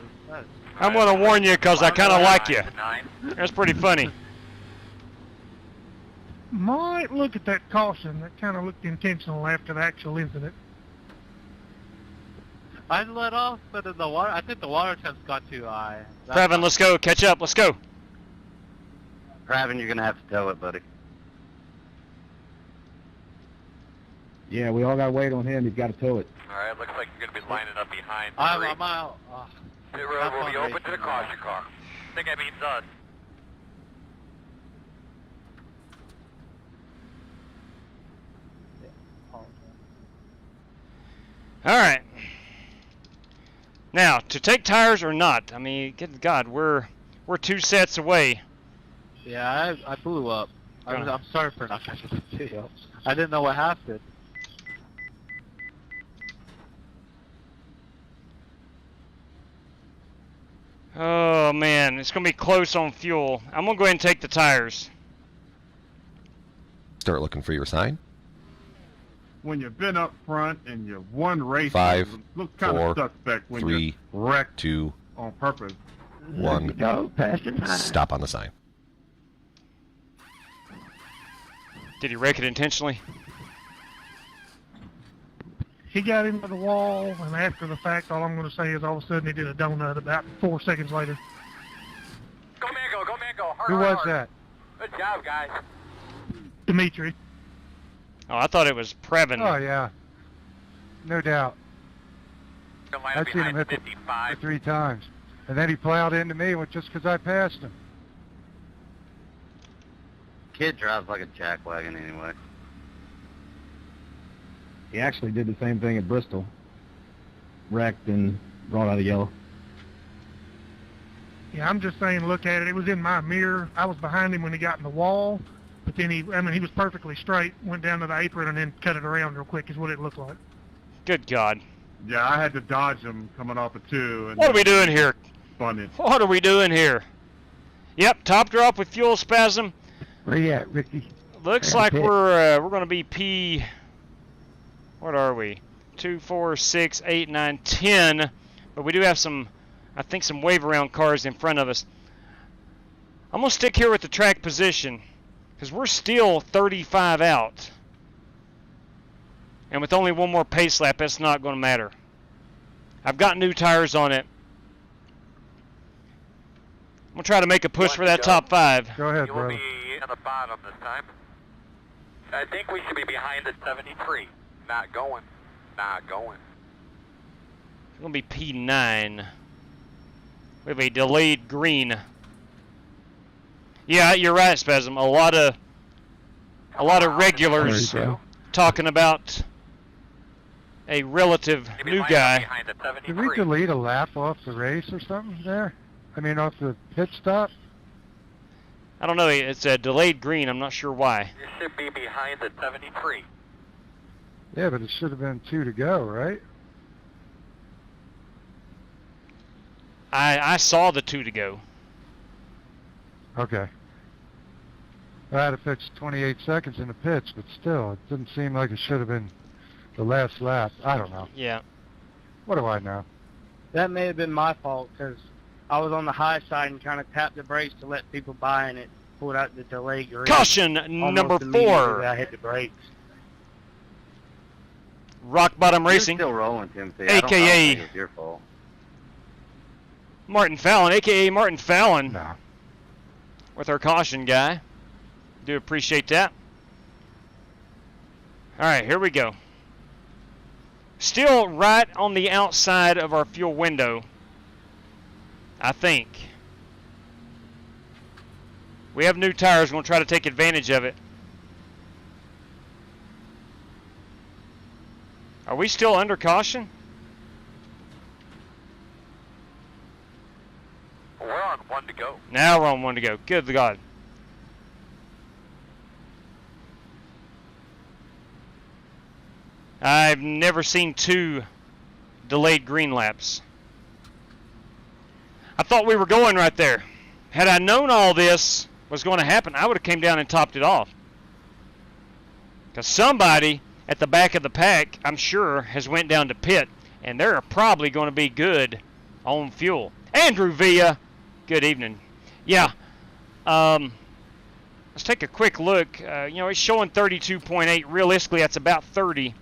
I'm going to warn you because I kind of like you. 9. That's pretty funny. Might look at that caution. That kind of looked intentional after the actual incident. I let off, but in the water, I think the water temp's got too high. Pravin, let's go. Catch up. Let's go. Pravin, you're gonna have to tow it, buddy. Yeah, we all got to wait on him. He's got to tow it. Alright, looks like you're gonna be lining up behind the I'm tree. out. Pit road will be open to the caution car. I think that means us. All right. Now, to take tires or not? I mean, good God, we're 2 sets away. Yeah, I blew up. I'm sorry for not catching the video. I didn't know what happened. Oh man, it's gonna be close on fuel. I'm gonna go ahead and take the tires. Start looking for your sign. When you've been up front and you've won races, 5, it looks kind 4, of suspect when 3, you're wrecked 2, on purpose. 1. Go, Pastor. Stop on the sign. Did he wreck it intentionally? He got into the wall, and after the fact, all I'm going to say is all of a sudden he did a donut about 4 seconds later. Go Mango, go Mango. Hard, Who hard, was hard. that? Good job, guys. Dimitri. Oh, I thought it was Previn. Oh, yeah. No doubt. Gonna line I've up seen him behind hit the the 55. 3 times. And then he plowed into me just because I passed him. Kid drives like a jackwagon anyway. He actually did the same thing at Bristol. Wrecked and brought out a yellow. Yeah, I'm just saying, look at it. It was in my mirror. I was behind him when he got in the wall, but then he was perfectly straight, went down to the apron, and then cut it around real quick is what it looked like. Good God. Yeah, I had to dodge him coming off a 2. And What are we doing here? Funny. What are we doing here? Yep, top drop with fuel spasm. Where you at, Ricky? Looks Right like pit. we're going to be P. What are we? 2, 4, 6, 8, 9, 10. But we do have some, I think, some wave around cars in front of us. I'm going to stick here with the track position because we're still 35 out. And with only 1 more pace lap, that's not going to matter. I've got new tires on it. I'm going to try to make a push for that top 5. Go ahead, You will bro. be on the bottom this time. I think we should be behind the 73. Not going. Not going. It's going to be P9. We have a delayed green. Yeah, you're right, Spasm. A lot of regulars talking about a relative new guy. Did we delete a lap off the race or something there? I mean, off the pit stop? I don't know. It's a delayed green. I'm not sure why. You should be behind the 73. Yeah, but it should have been 2 to go, right? I saw the 2 to go. Okay. I had to fix 28 seconds in the pits, but still, it didn't seem like it should have been the last lap. I don't know. Yeah. What do I know? That may have been my fault because I was on the high side and trying to tap the brakes to let people by, and it pulled out the delay green. Caution Almost number immediately 4. I hit the brakes. Rock Bottom You're Racing, still rolling, Timothy. I don't AKA think it's your fault. Martin Fallon, a.k.a. Martin Fallon. No. With our caution guy. Do appreciate that. All right, here we go. Still right on the outside of our fuel window, I think. We have new tires. We're going to try to take advantage of it. Are we still under caution? We're on 1 to go. Now we're on 1 to go. Good God. I've never seen 2 delayed green laps. I thought we were going right there. Had I known all this was going to happen, I would have came down and topped it off. Because somebody at the back of the pack, I'm sure, has went down to pit, and they're probably going to be good on fuel. Andrew Villa, good evening. Yeah, let's take a quick look. It's showing 32.8. Realistically, that's about 30.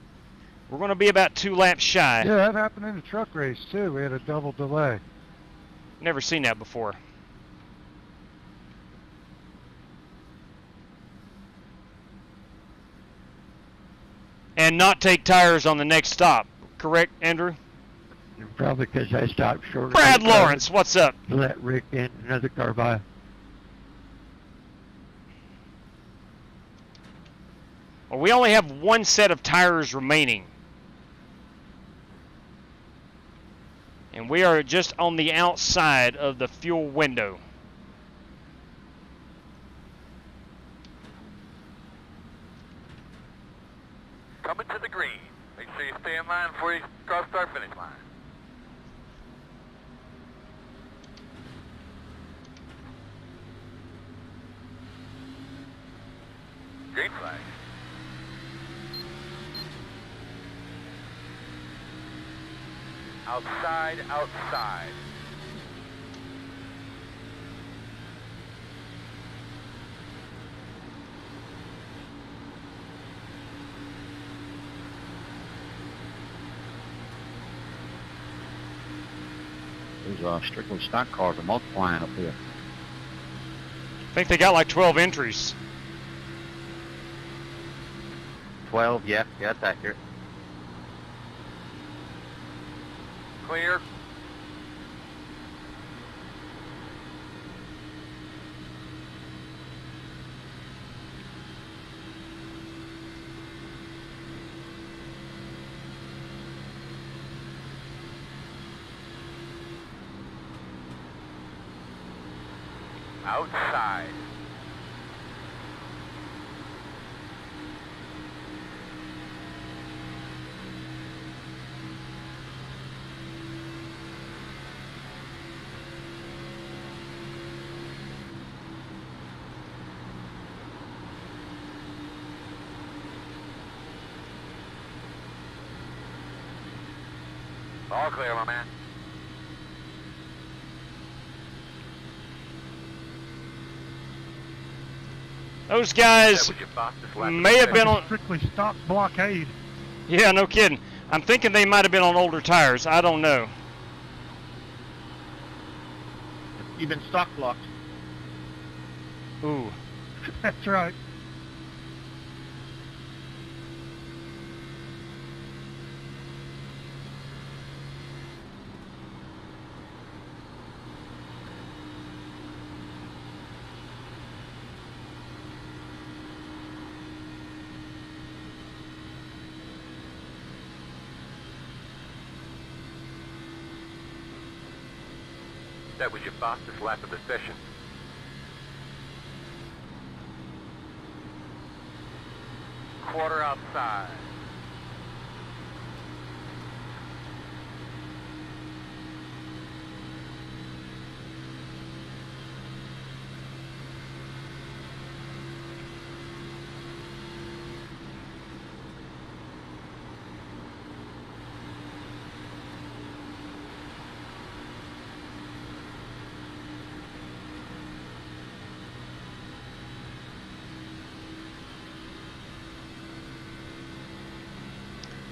We're going to be about 2 laps shy. Yeah, that happened in the truck race, too. We had a double delay. Never seen that before. And not take tires on the next stop. Correct, Andrew? Probably because I stopped short. Brad Lawrence, what's up? To let Rick in another car by. Well, we only have 1 set of tires remaining. And we are just on the outside of the fuel window. Coming to the green. Make sure you stay in line before you cross start finish line. Green flag. Outside, outside. Those strictly stock cars are multiplying up here. I think they got like 12 entries. 12, yeah, that's accurate. Clear. Outside. All clear, my man. Those guys may have been on strictly stock blockade. Yeah, no kidding. I'm thinking they might have been on older tires. I don't know. You've been stock blocked. Ooh. That's right. That was your fastest lap of the session. Quarter outside.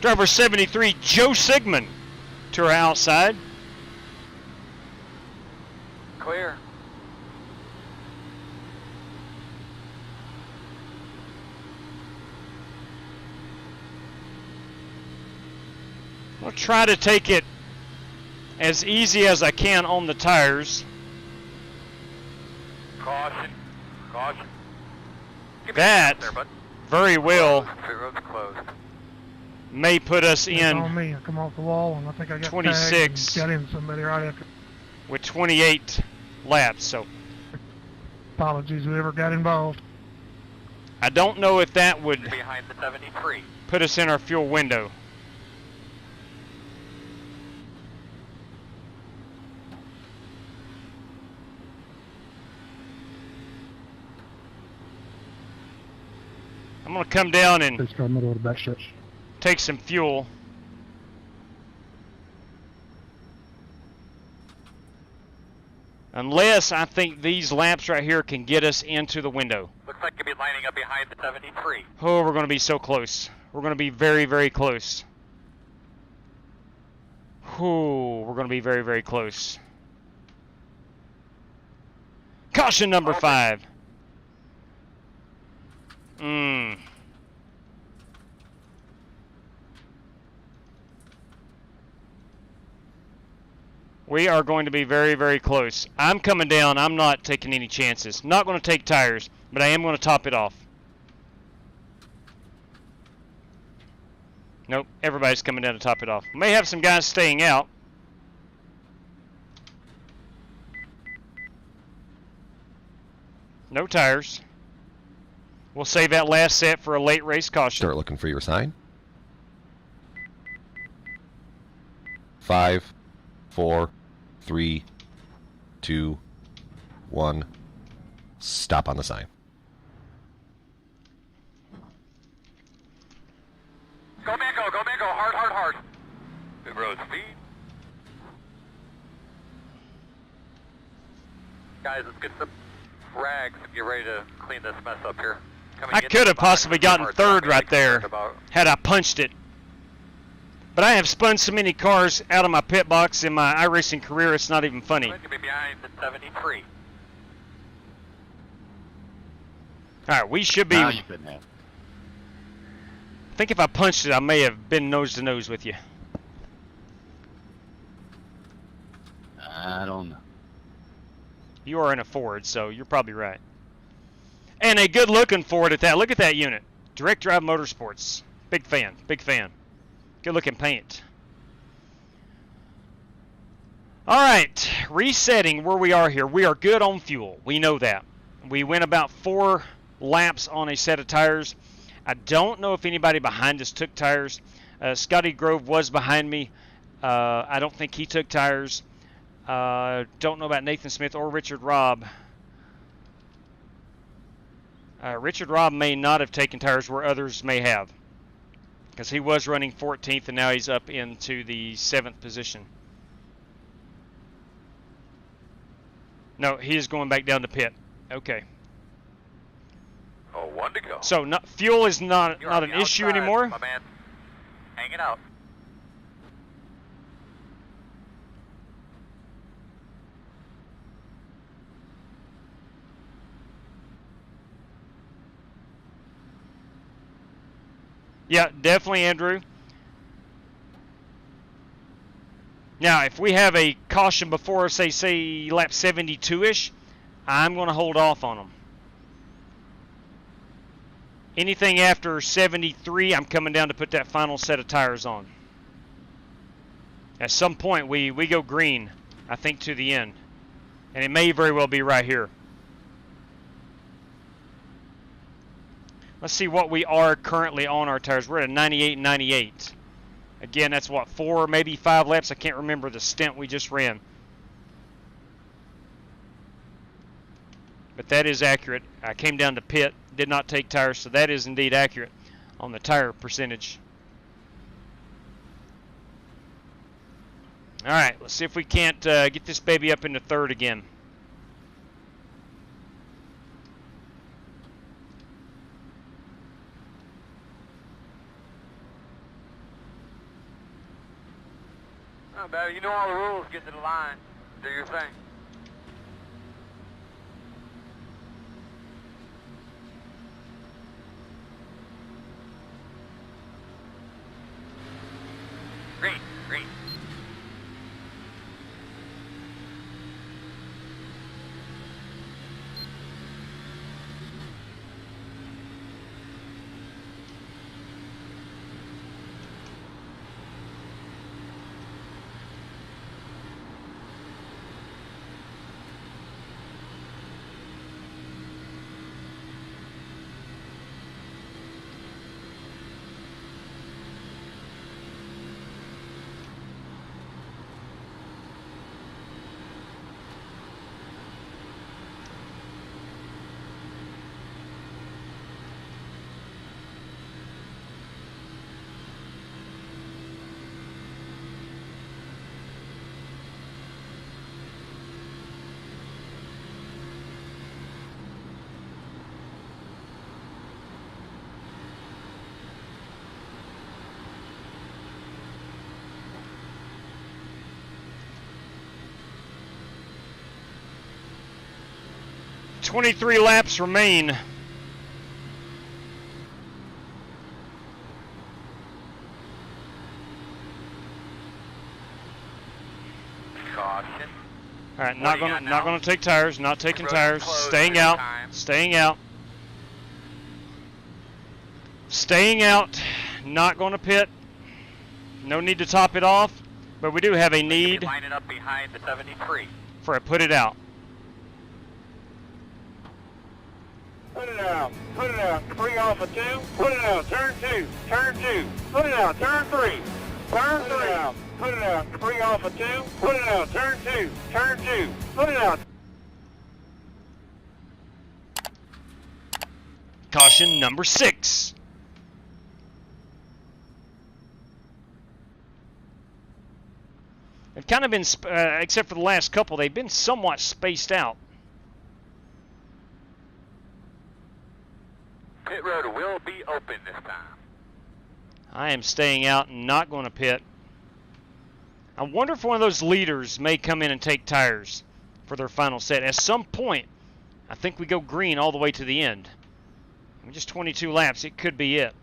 Driver 73, Joe Sigmund, to our outside. clear. I'll try to take it as easy as I can on the tires. Caution. Caution. That very well Road's closed. may put us It's in on me. I come off the wall and I think I got 26 tagged and got in somebody right after. with 28 laps. So Apologies whoever got involved. I don't know if that would Behind the 73. put us in our fuel window. I'm going to come down and take some fuel. Unless I think these laps right here can get us into the window. Looks like you'll be lining up behind the 73. Oh, we're going to be so close. We're going to be very, very close. Oh, we're going to be very, very close. Caution number 5. We are going to be very, very close. I'm coming down. I'm not taking any chances. Not going to take tires, but I am going to top it off. Nope, everybody's coming down to top it off. May have some guys staying out. No tires. We'll save that last set for a late race caution. Start looking for your sign. 5, 4, 3, 2, 1. Stop on the sign. Go man, go man, go hard, hard, hard. Good road speed. Guys, let's get some rags and get ready to clean this mess up here. I could have possibly gotten third right there had I punched it. But I have spun so many cars out of my pit box in my iRacing career, it's not even funny. Going to be behind the 73. Alright, we should be... I think if I punched it, I may have been nose to nose with you. I don't know. You are in a Ford, so you're probably right. And a good looking Ford at that. Look at that unit. Direct Drive Motorsports. Big fan. Big fan. Good looking paint. Alright. Resetting where we are here. We are good on fuel. We know that. We went about 4 laps on a set of tires. I don't know if anybody behind us took tires. Scotty Grove was behind me. I don't think he took tires. Don't know about Nathan Smith or Richard Robb. Richard Robb may not have taken tires where others may have, because he was running 14th and now he's up into the 7th position. No, he is going back down to pit. Okay. Oh, 1 to go. So fuel is not an issue anymore. My man, hanging out. Yeah, definitely, Andrew. Now, if we have a caution before, say lap 72-ish, I'm going to hold off on them. Anything after 73, I'm coming down to put that final set of tires on. At some point, we go green, I think, to the end. And it may very well be right here. Let's see what we are currently on our tires. We're at a 98 and 98. Again, that's what, 4, maybe 5 laps. I can't remember the stint we just ran. But that is accurate. I came down to pit, did not take tires, so that is indeed accurate on the tire percentage. All right, let's see if we can't get this baby up into 3rd again. Not bad. You know all the rules. Get to the line. Do your thing. 23 laps remain. Caution. All right, not gonna take tires. Not taking tires. Staying out. Staying out. Staying out. Not going to pit. No need to top it off, but we do have a need Lining up behind the 73. for a put it out. Put it out. Put it out. Bring off a 2. Put it out. Turn 2. Turn 2. Put it out. Turn 3. Turn 3 out. Put it out. Bring off a 2. Put it out. Turn 2. Turn 2. Put it out. Caution number 6. They've kind of been, except for the last couple, they've been somewhat spaced out. Pit road will be open this time. I am staying out and not going to pit. I wonder if one of those leaders may come in and take tires for their final set. At some point, I think we go green all the way to the end. I mean, just 22 laps, it could be it.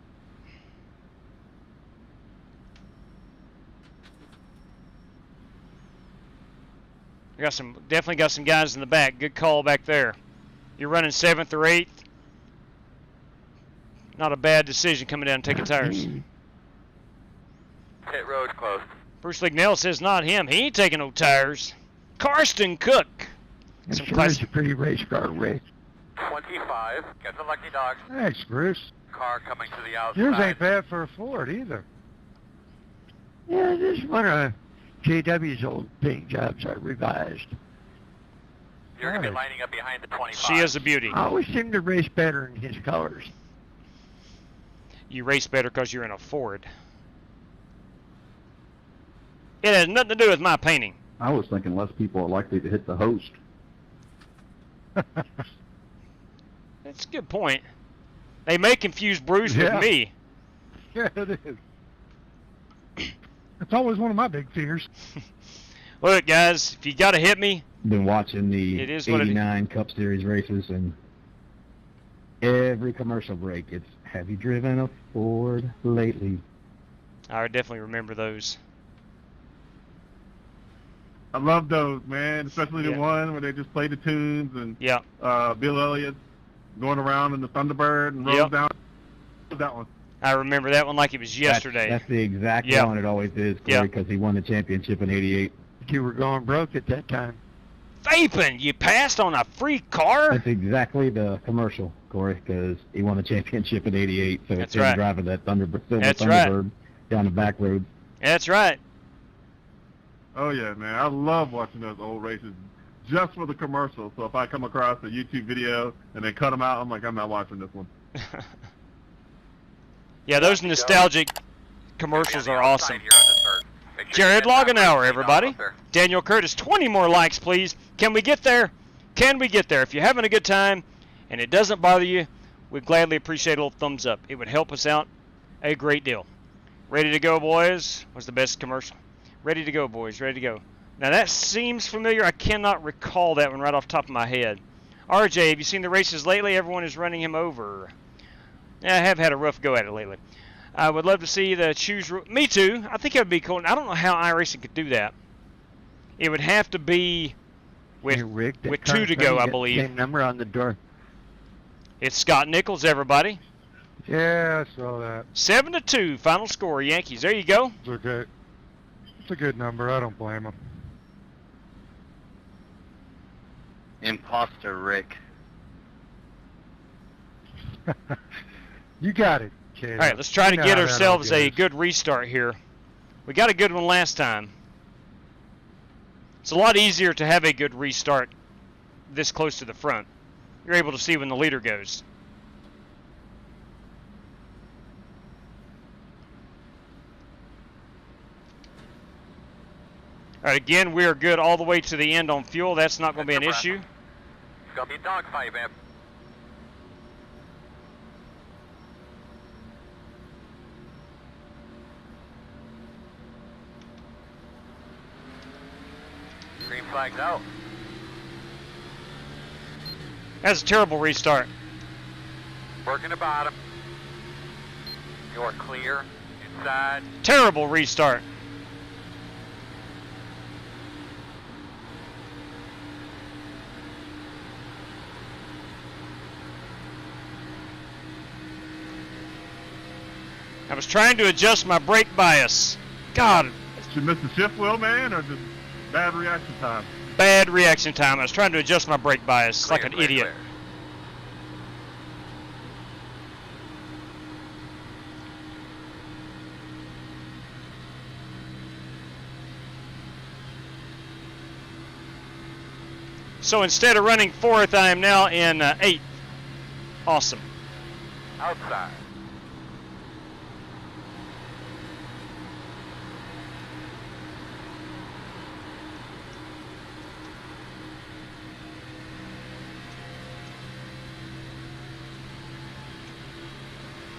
Definitely got some guys in the back. Good call back there. You're running 7th or 8th. Not a bad decision coming down and taking tires. Pit road closed. Bruce Lignell says not him. He ain't taking no tires. Karsten Cook. Some sure is a pretty race car, Rick. 25. Get the lucky dogs. Thanks, Bruce. Car coming to the outside. Yours ain't bad for a Ford either. Yeah, this is one of JW's old paint jobs I revised. You're going to be lining up behind the 25. She is a beauty. I always seem to race better in his colors. You race better because you're in a Ford. It has nothing to do with my painting. I was thinking less people are likely to hit the host. That's a good point. They may confuse Bruce with me. Yeah, it is. It's always one of my big fears. Look, guys, if you got to hit me, been watching the it is what '89 Cup Series races, and every commercial break, it's "Have you driven a Ford lately?" I definitely remember those. I love those, man, especially the one where they just play the tunes and Bill Elliott going around in the Thunderbird and rolls down. That one. I remember that one like it was yesterday. That's the exact one it always is, Corey, because he won the championship in '88. You were going broke at that time. Vaping, you passed on a free car? That's exactly the commercial, Corey, because he won the championship in '88, so it's him driving that Thunderbird down the back road. That's right. Oh, yeah, man. I love watching those old races just for the commercials. So if I come across a YouTube video and they cut them out, I'm like, I'm not watching this one. Yeah, those nostalgic commercials are awesome. Jared Loganauer, everybody. Daniel Curtis, 20 more likes, please. Can we get there? Can we get there? If you're having a good time and it doesn't bother you, we'd gladly appreciate a little thumbs up. It would help us out a great deal. Ready to go, boys? Was the best commercial. Ready to go, boys. Ready to go. Now, that seems familiar. I cannot recall that one right off the top of my head. RJ, have you seen the races lately? Everyone is running him over. Yeah, I have had a rough go at it lately. I would love to see the choose. Me too. I think it would be cool. I don't know how iRacing could do that. It would have to be with Rick, with 2 to go, I believe. Same number on the door. It's Scott Nichols, everybody. Yeah, I saw that. 7-2, final score, Yankees. There you go. It's okay. It's a good number. I don't blame him. Imposter Rick. You got it, kid. All right, let's try to get ourselves a good restart here. We got a good one last time. It's a lot easier to have a good restart this close to the front. You're able to see when the leader goes. All right, again, we are good all the way to the end on fuel. That's not going to be an issue. It's going to be a dogfight, man. Green flag's out. That's a terrible restart. Working the bottom. You're clear. Inside. Terrible restart. I was trying to adjust my brake bias. God. Did you miss the shift wheel, man, or just bad reaction time? Bad reaction time. I was trying to adjust my brake bias like an idiot. Clear. So instead of running 4th, I am now in 8th. Awesome. Outside.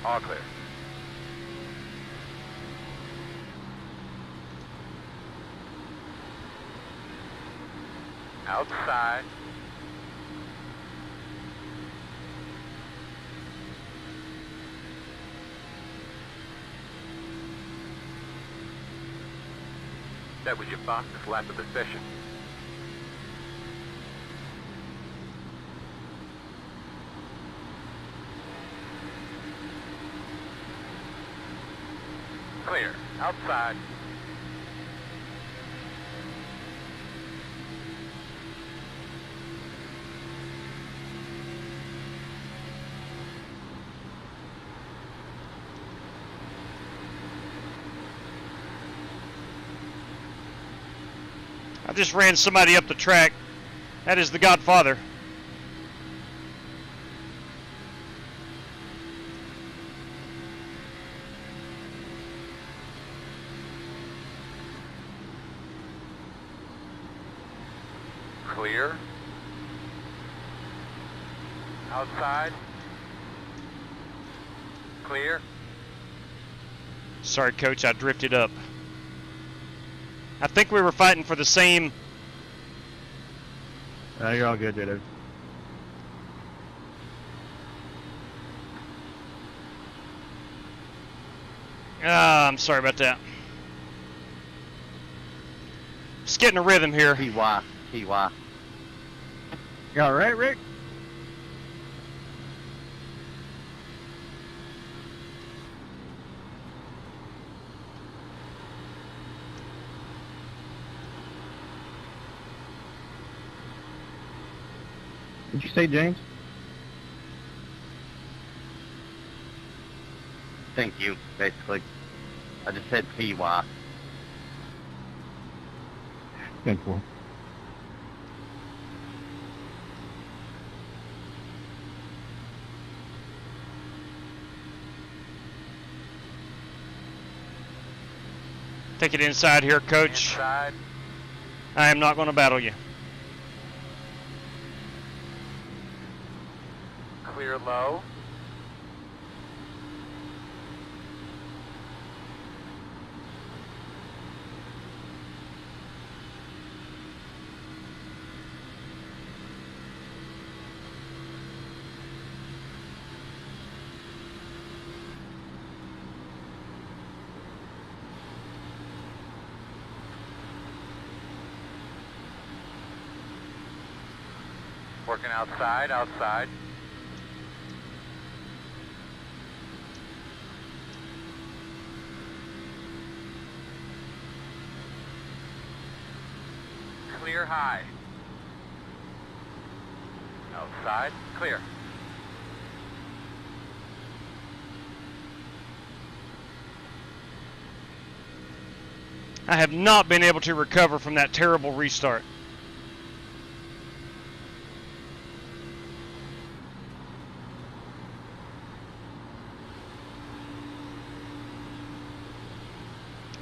All clear. Outside. That was your fastest lap of the session. Clear. Outside. I just ran somebody up the track. That is the Godfather. Clear. Outside. Clear. Sorry, Coach, I drifted up. I think we were fighting for the same... You're all good, dude. I'm sorry about that. Just getting a rhythm here. TY. You all right, Rick? What'd you say, James? Thank you, basically. I just said TY. Thank you. Take it inside here, Coach. Inside. I am not going to battle you. Clear low. Working outside, outside. Clear high. Outside, clear. I have not been able to recover from that terrible restart.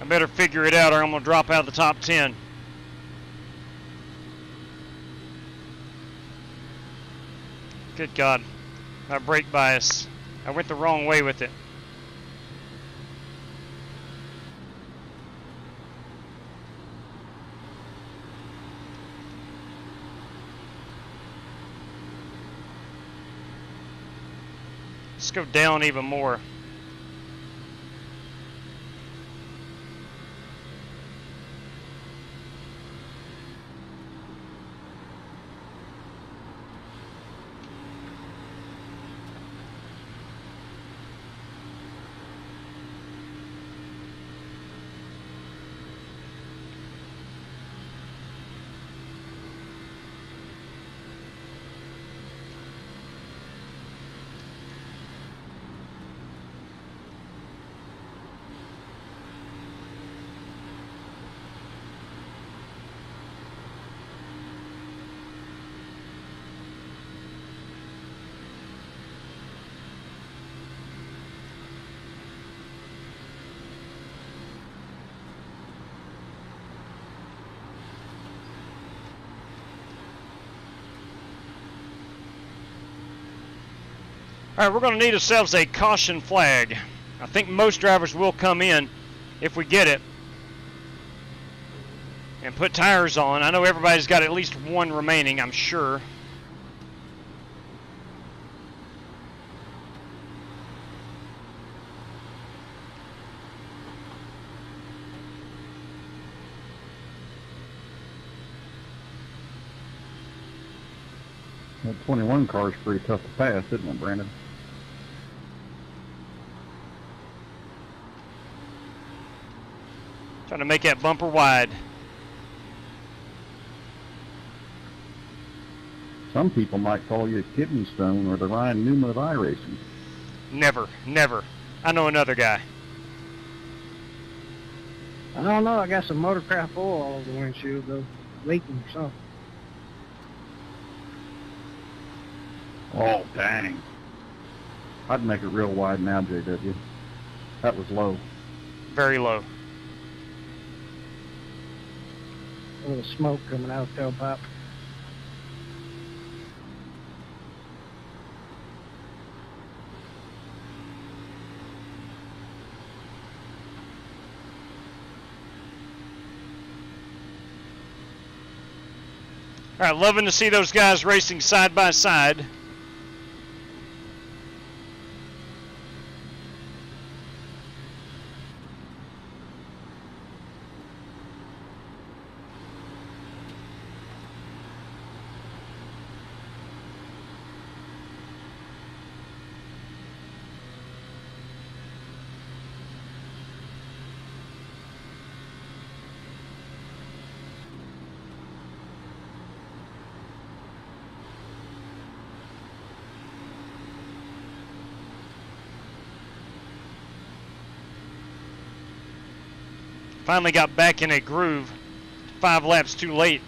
I better figure it out or I'm going to drop out of the top 10. Good God. My brake bias. I went the wrong way with it. Let's go down even more. All right, we're going to need ourselves a caution flag. I think most drivers will come in if we get it and put tires on. I know everybody's got at least one remaining, I'm sure. That 21 car is pretty tough to pass, isn't it, Brandon? Trying to make that bumper wide. Some people might call you a kidney stone or the Ryan Newman of iRacing. Never, never. I know another guy. I don't know. I got some motorcraft oil all over the windshield, though. Leaking or something. Oh, dang. I'd make it real wide now, JW. That was low. Very low. A little smoke coming out of the tailpipe. All right, loving to see those guys racing side by side. Finally got back in a groove. 5 laps too late.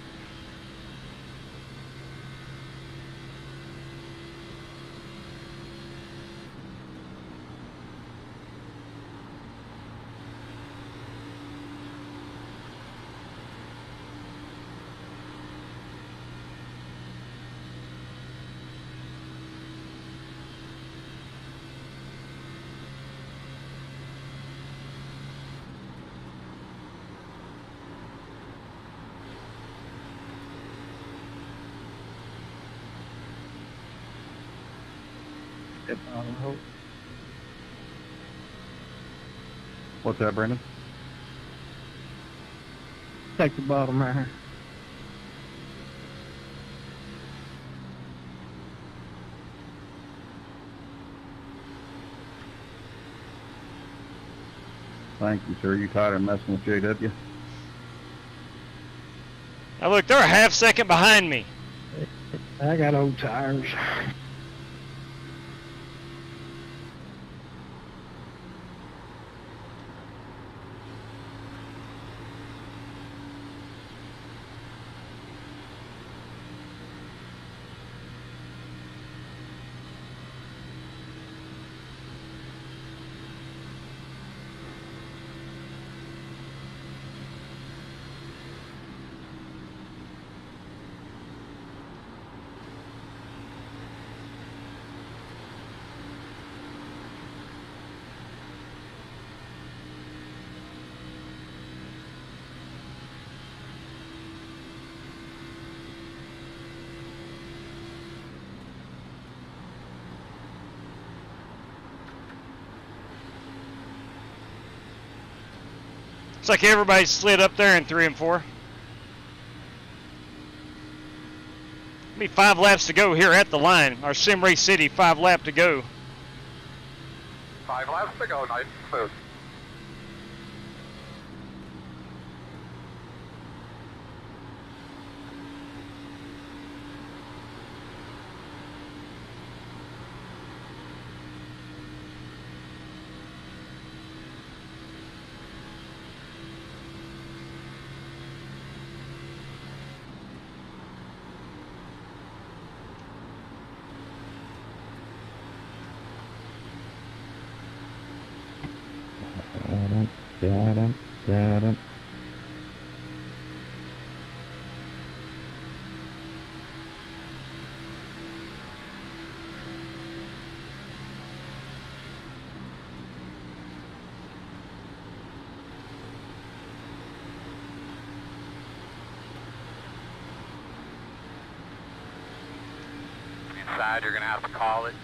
What's that, Brandon? Take the bottom right here. Thank you, sir. You tired of messing with JW? Now look, they're a half second behind me. I got old tires. Looks like everybody slid up there in 3 and 4. Be 5 laps to go here at the line. Our Sim Race City, 5 laps to go. 5 laps to go, nice and smooth. Inside, you're going to have to call it.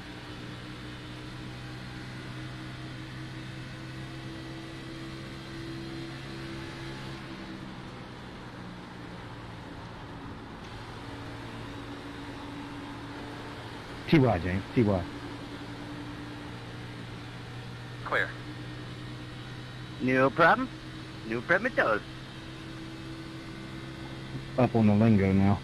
TY, James. TY. Clear. No problem. No problem at all. Up on the lingo now.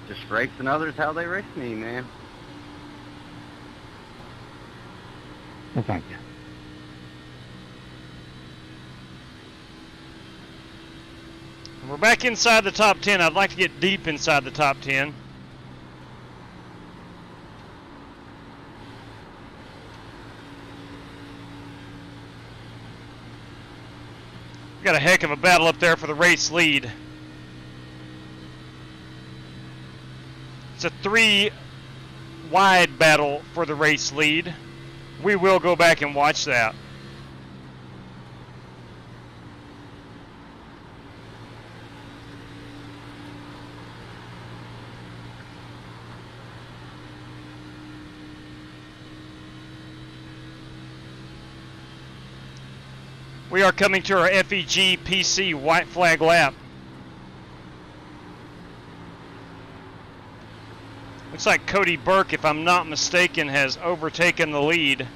Just racing others how they race me, man. Well, thank you. We're back inside the top 10. I'd like to get deep inside the top 10. We got a heck of a battle up there for the race lead. It's a 3-wide battle for the race lead. We will go back and watch that. We are coming to our FEG PC white flag lap. Looks like Cody Burke, if I'm not mistaken, has overtaken the lead.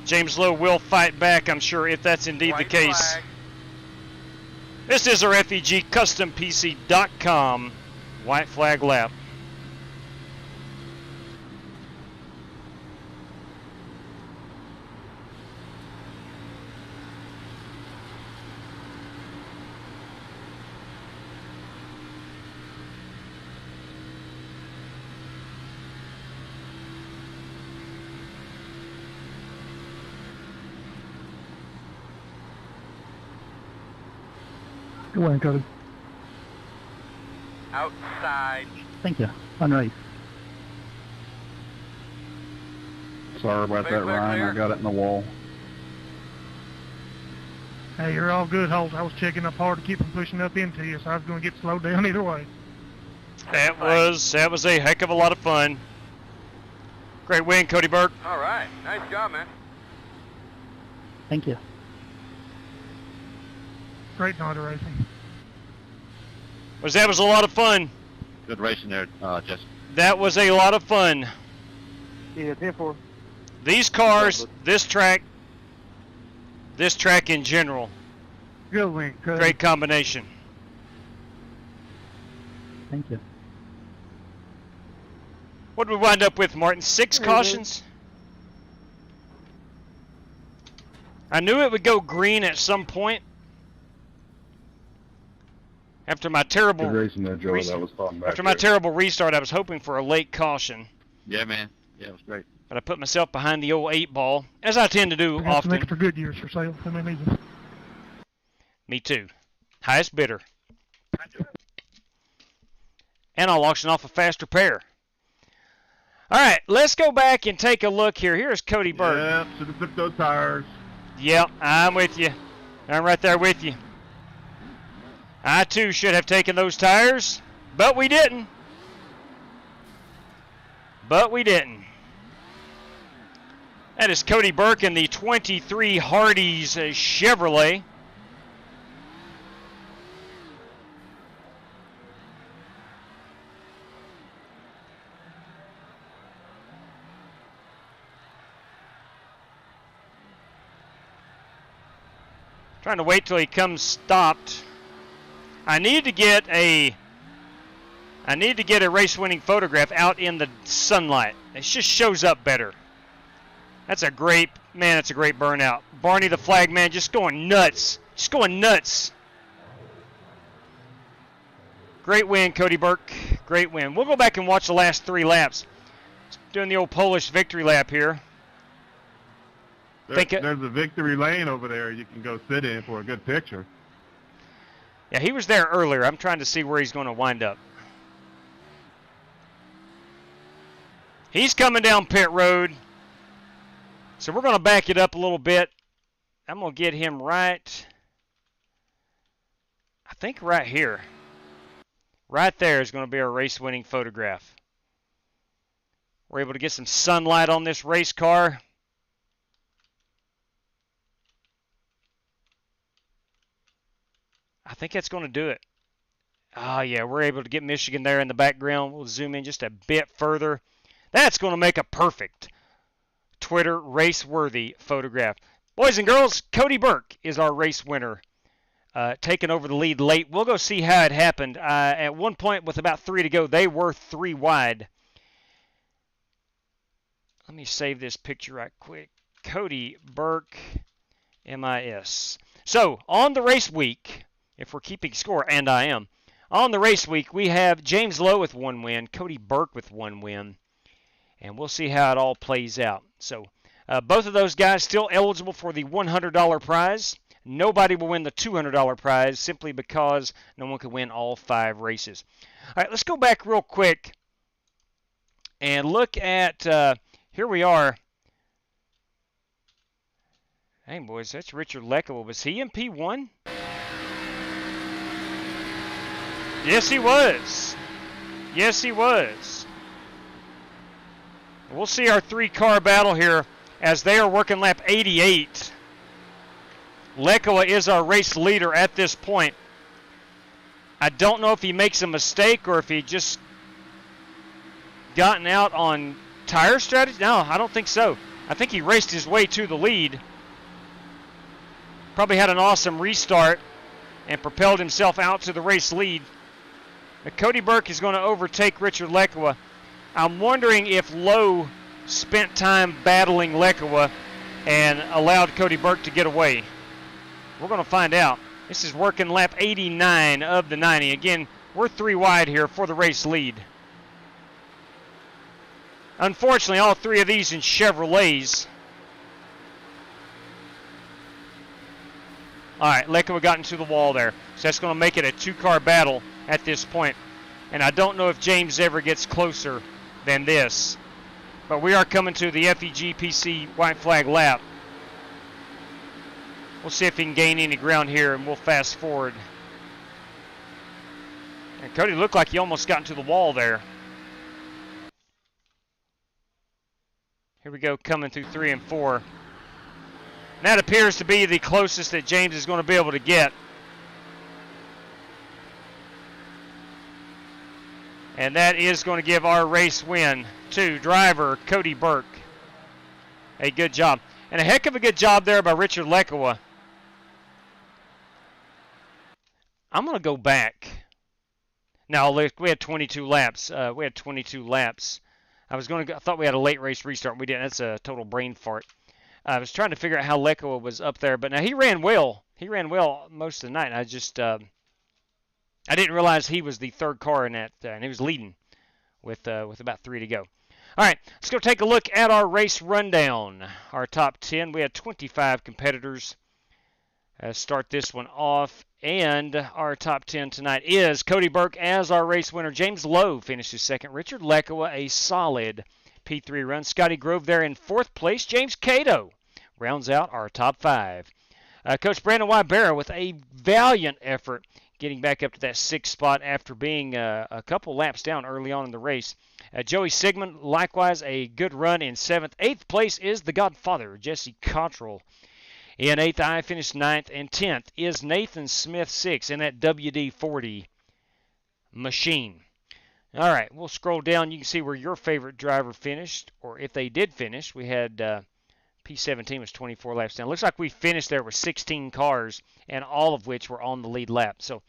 James Lowe will fight back, I'm sure, if that's indeed the case. This is our FEG CustomPC.com white flag lap. Go ahead, Cody. Outside. Thank you. Unrace. Sorry about that, Ryan. I got it in the wall. Hey, you're all good, Holt. I was checking up hard to keep from pushing up into you, so I was going to get slowed down either way. That was a heck of a lot of fun. Great win, Cody Burke. All right. Nice job, man. Thank you. Great night of racing. That was a lot of fun. Good racing there, Justin. That was a lot of fun. Yeah, 10-4. These cars, this track in general. Good win, Cody. Great combination. Thank you. What did we wind up with, Martin? 6 cautions? I knew it would go green at some point. After my terrible terrible restart, I was hoping for a late caution. Yeah, man. Yeah, it was great. But I put myself behind the old 8 ball, as I tend to do I got often. some extra good years for sale. I may need them. Me too. Highest bidder. And I'll auction off a faster pair. All right, let's go back and take a look here. Here's Cody Burke. Yeah, should have took those tires. Yep, I'm with you. I'm right there with you. I too should have taken those tires, but we didn't. but we didn't. That is Cody Burke in the 23 Hardee's Chevrolet. Trying to wait till he comes stopped. I need to get a race-winning photograph out in the sunlight. It just shows up better. That's a great burnout. Barney the Flagman just going nuts. Just going nuts. Great win, Cody Burke. Great win. We'll go back and watch the last 3 laps. Doing the old Polish victory lap here. There's a victory lane over there you can go sit in for a good picture. Yeah, he was there earlier. I'm trying to see where he's going to wind up. He's coming down pit road. So we're going to back it up a little bit. I'm going to get him right, I think right here. Right there is going to be our race-winning photograph. We're able to get some sunlight on this race car. I think that's going to do it. Oh, yeah, we're able to get Michigan there in the background. We'll zoom in just a bit further. That's going to make a perfect Twitter race-worthy photograph. Boys and girls, Cody Burke is our race winner, taking over the lead late. We'll go see how it happened. At one point, with about 3 to go, they were 3 wide. Let me save this picture right quick. Cody Burke, MIS. So, on the race week, if we're keeping score, and I am, on the race week, we have James Lowe with 1 win, Cody Burke with 1 win, and we'll see how it all plays out. So, both of those guys still eligible for the $100 prize. Nobody will win the $200 prize simply because no one can win all 5 races. All right, let's go back real quick and look at, here we are. Hey, boys, that's Richard Leckow. Was he in P1? Yes, he was. Yes, he was. We'll see our 3-car battle here as they are working lap 88. Leckow is our race leader at this point. I don't know if he makes a mistake or if he just gotten out on tire strategy. No, I don't think so. I think he raced his way to the lead. Probably had an awesome restart and propelled himself out to the race lead. But Cody Burke is going to overtake Richard Leckow. I'm wondering if Lowe spent time battling Leckow and allowed Cody Burke to get away. We're going to find out. This is working lap 89 of the 90. Again, we're 3 wide here for the race lead. Unfortunately, all 3 of these in Chevrolets. All right, Leckow got into the wall there. So that's going to make it a 2-car battle at this point. And I don't know if James ever gets closer than this. But we are coming to the FEG PC white flag lap. We'll see if he can gain any ground here, and we'll fast forward. And Cody looked like he almost got into the wall there. Here we go, coming through 3 and 4. And that appears to be the closest that James is going to be able to get. And that is going to give our race win to driver Cody Burke. A good job. And a heck of a good job there by Richard Leckow. I'm going to go back. Now, look, we had 22 laps. I thought we had a late race restart. We didn't. That's a total brain fart. I was trying to figure out how Leckow was up there, but now he ran well. He ran well most of the night. I just I didn't realize he was the 3rd car in that, and he was leading with about 3 to go. All right, let's go take a look at our race rundown. Our top 10. We had 25 competitors. Start this one off. And our top 10 tonight is Cody Burke as our race winner. James Lowe finishes 2nd. Richard Leckow, a solid P3 run. Scotty Grove there in 4th place. James Cato rounds out our top 5. Coach Brandon Wybera with a valiant effort, getting back up to that 6th spot after being a couple laps down early on in the race. Joey Sigmund, likewise, a good run in 7th. 8th place is the Godfather, Jesse Cottrell. In 8th, I finished 9th, and 10th is Nathan Smith 6 in that WD-40 machine. All right, we'll scroll down. You can see where your favorite driver finished, or if they did finish. We had P17 was 24 laps down. Looks like we finished there with 16 cars, and all of which were on the lead lap. So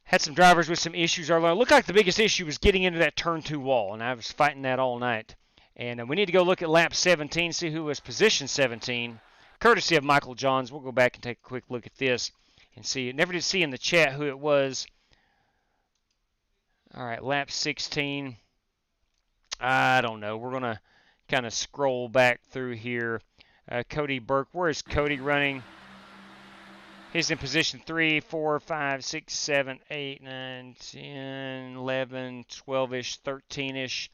had some drivers with some issues earlier. It looked like the biggest issue was getting into that turn 2 wall, and I was fighting that all night. And we need to go look at lap 17, see who was position 17, courtesy of Michael Johns. We'll go back and take a quick look at this and see. Never did see in the chat who it was. All right, lap 16. I don't know. We're going to kind of scroll back through here. Cody Burke, where is Cody running? He's in position 3, 4, 5, 6, 7, 8, 9, 10, 11, 12-ish, 13-ish.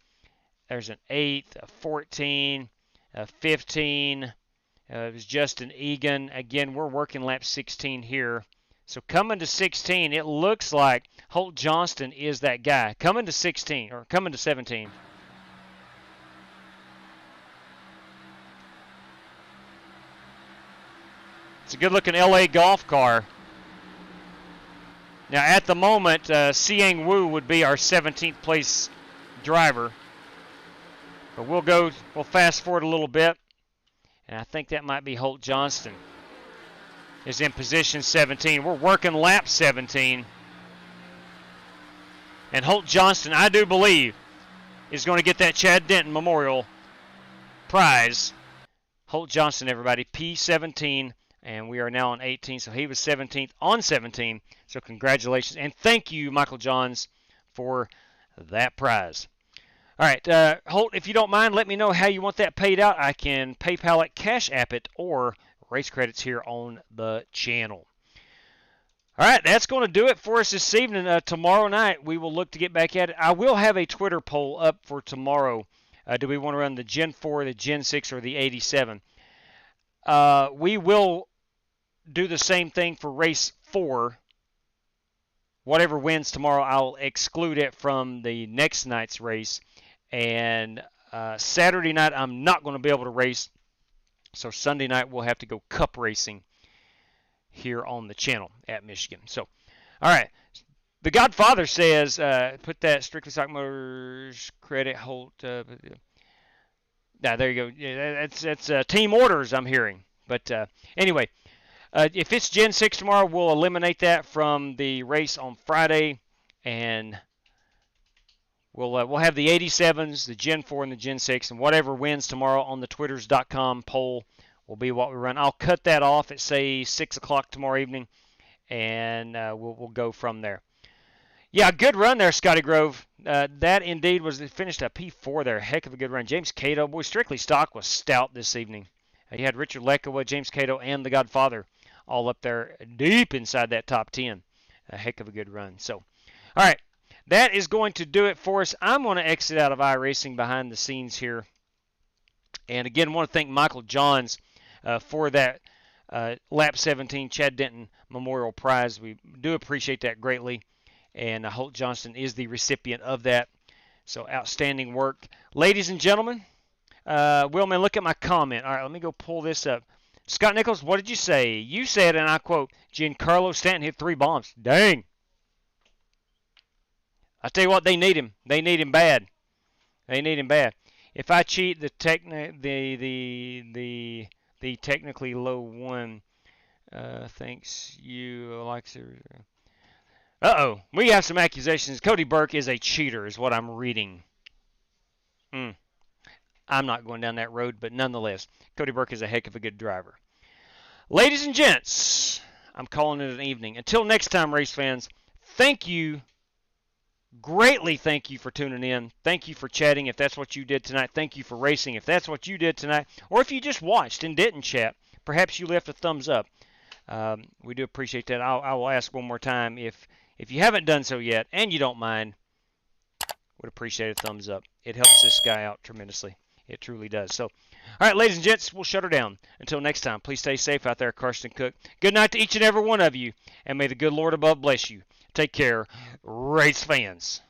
There's an 8, a 14, a 15. It was Justin Egan. Again, we're working lap 16 here. So coming to 16, it looks like Holt Johnston is that guy. Coming to 16, or coming to 17. It's a good-looking LA golf car. Now, at the moment, Siang Wu would be our 17th place driver. But we'll fast forward a little bit. And I think that might be Holt Johnston is in position 17. We're working lap 17. And Holt Johnston, I do believe, is going to get that Chad Denton Memorial Prize. Holt Johnston, everybody, P17, and we are now on 18. So he was 17th on 17. So congratulations, and thank you, Michael Johns, for that prize. All right, Holt, if you don't mind, let me know how you want that paid out. I can PayPal it, Cash App it, or race credits here on the channel. All right, that's going to do it for us this evening. Tomorrow night, we will look to get back at it. I will have a Twitter poll up for tomorrow. Do we want to run the Gen 4, the Gen 6, or the 87? We will do the same thing for race 4. Whatever wins tomorrow, I'll exclude it from the next night's race. And Saturday night, I'm not going to be able to race. So Sunday night, we'll have to go cup racing here on the channel at Michigan. So, all right. The Godfather says, put that Strictly Stock Motors credit, Holt. There you go. Yeah, that's team orders I'm hearing. But anyway, if it's Gen 6 tomorrow, we'll eliminate that from the race on Friday. And we'll have the 87s, the Gen 4, and the Gen 6, and whatever wins tomorrow on the Twitters.com poll will be what we run. I'll cut that off at, say, 6 o'clock tomorrow evening, and we'll go from there. Yeah, good run there, Scotty Grove. That indeed was finished at P4 there. Heck of a good run. James Cato, boy, Strictly Stock was stout this evening. You had Richard Lekowa, James Cato, and the Godfather all up there deep inside that top 10. A heck of a good run. So, all right. That is going to do it for us. I'm going to exit out of iRacing behind the scenes here. And again, I want to thank Michael Johns for that lap 17 Chad Denton Memorial Prize. We do appreciate that greatly. And Holt Johnston is the recipient of that. So outstanding work. Ladies and gentlemen, Wheelman, look at my comment. All right, let me go pull this up. Scott Nichols, what did you say? You said, and I quote, Giancarlo Stanton hit 3 bombs. Dang. I tell you what, they need him. They need him bad. They need him bad. If I cheat the technically low one, thanks you, Alexa. Uh-oh, we have some accusations. Cody Burke is a cheater, is what I'm reading. I'm not going down that road, but nonetheless, Cody Burke is a heck of a good driver. Ladies and gents, I'm calling it an evening. Until next time, race fans, thank you. Greatly thank you for tuning in. Thank you for chatting if that's what you did tonight. Thank you for racing if that's what you did tonight. Or if you just watched and didn't chat, perhaps you left a thumbs up. We do appreciate that. I will ask one more time. If you haven't done so yet and you don't mind, would appreciate a thumbs up. It helps this guy out tremendously. It truly does. So, all right, ladies and gents, we'll shut her down. Until next time, please stay safe out there, Karsten Cook. Good night to each and every one of you, and may the good Lord above bless you. Take care, race fans.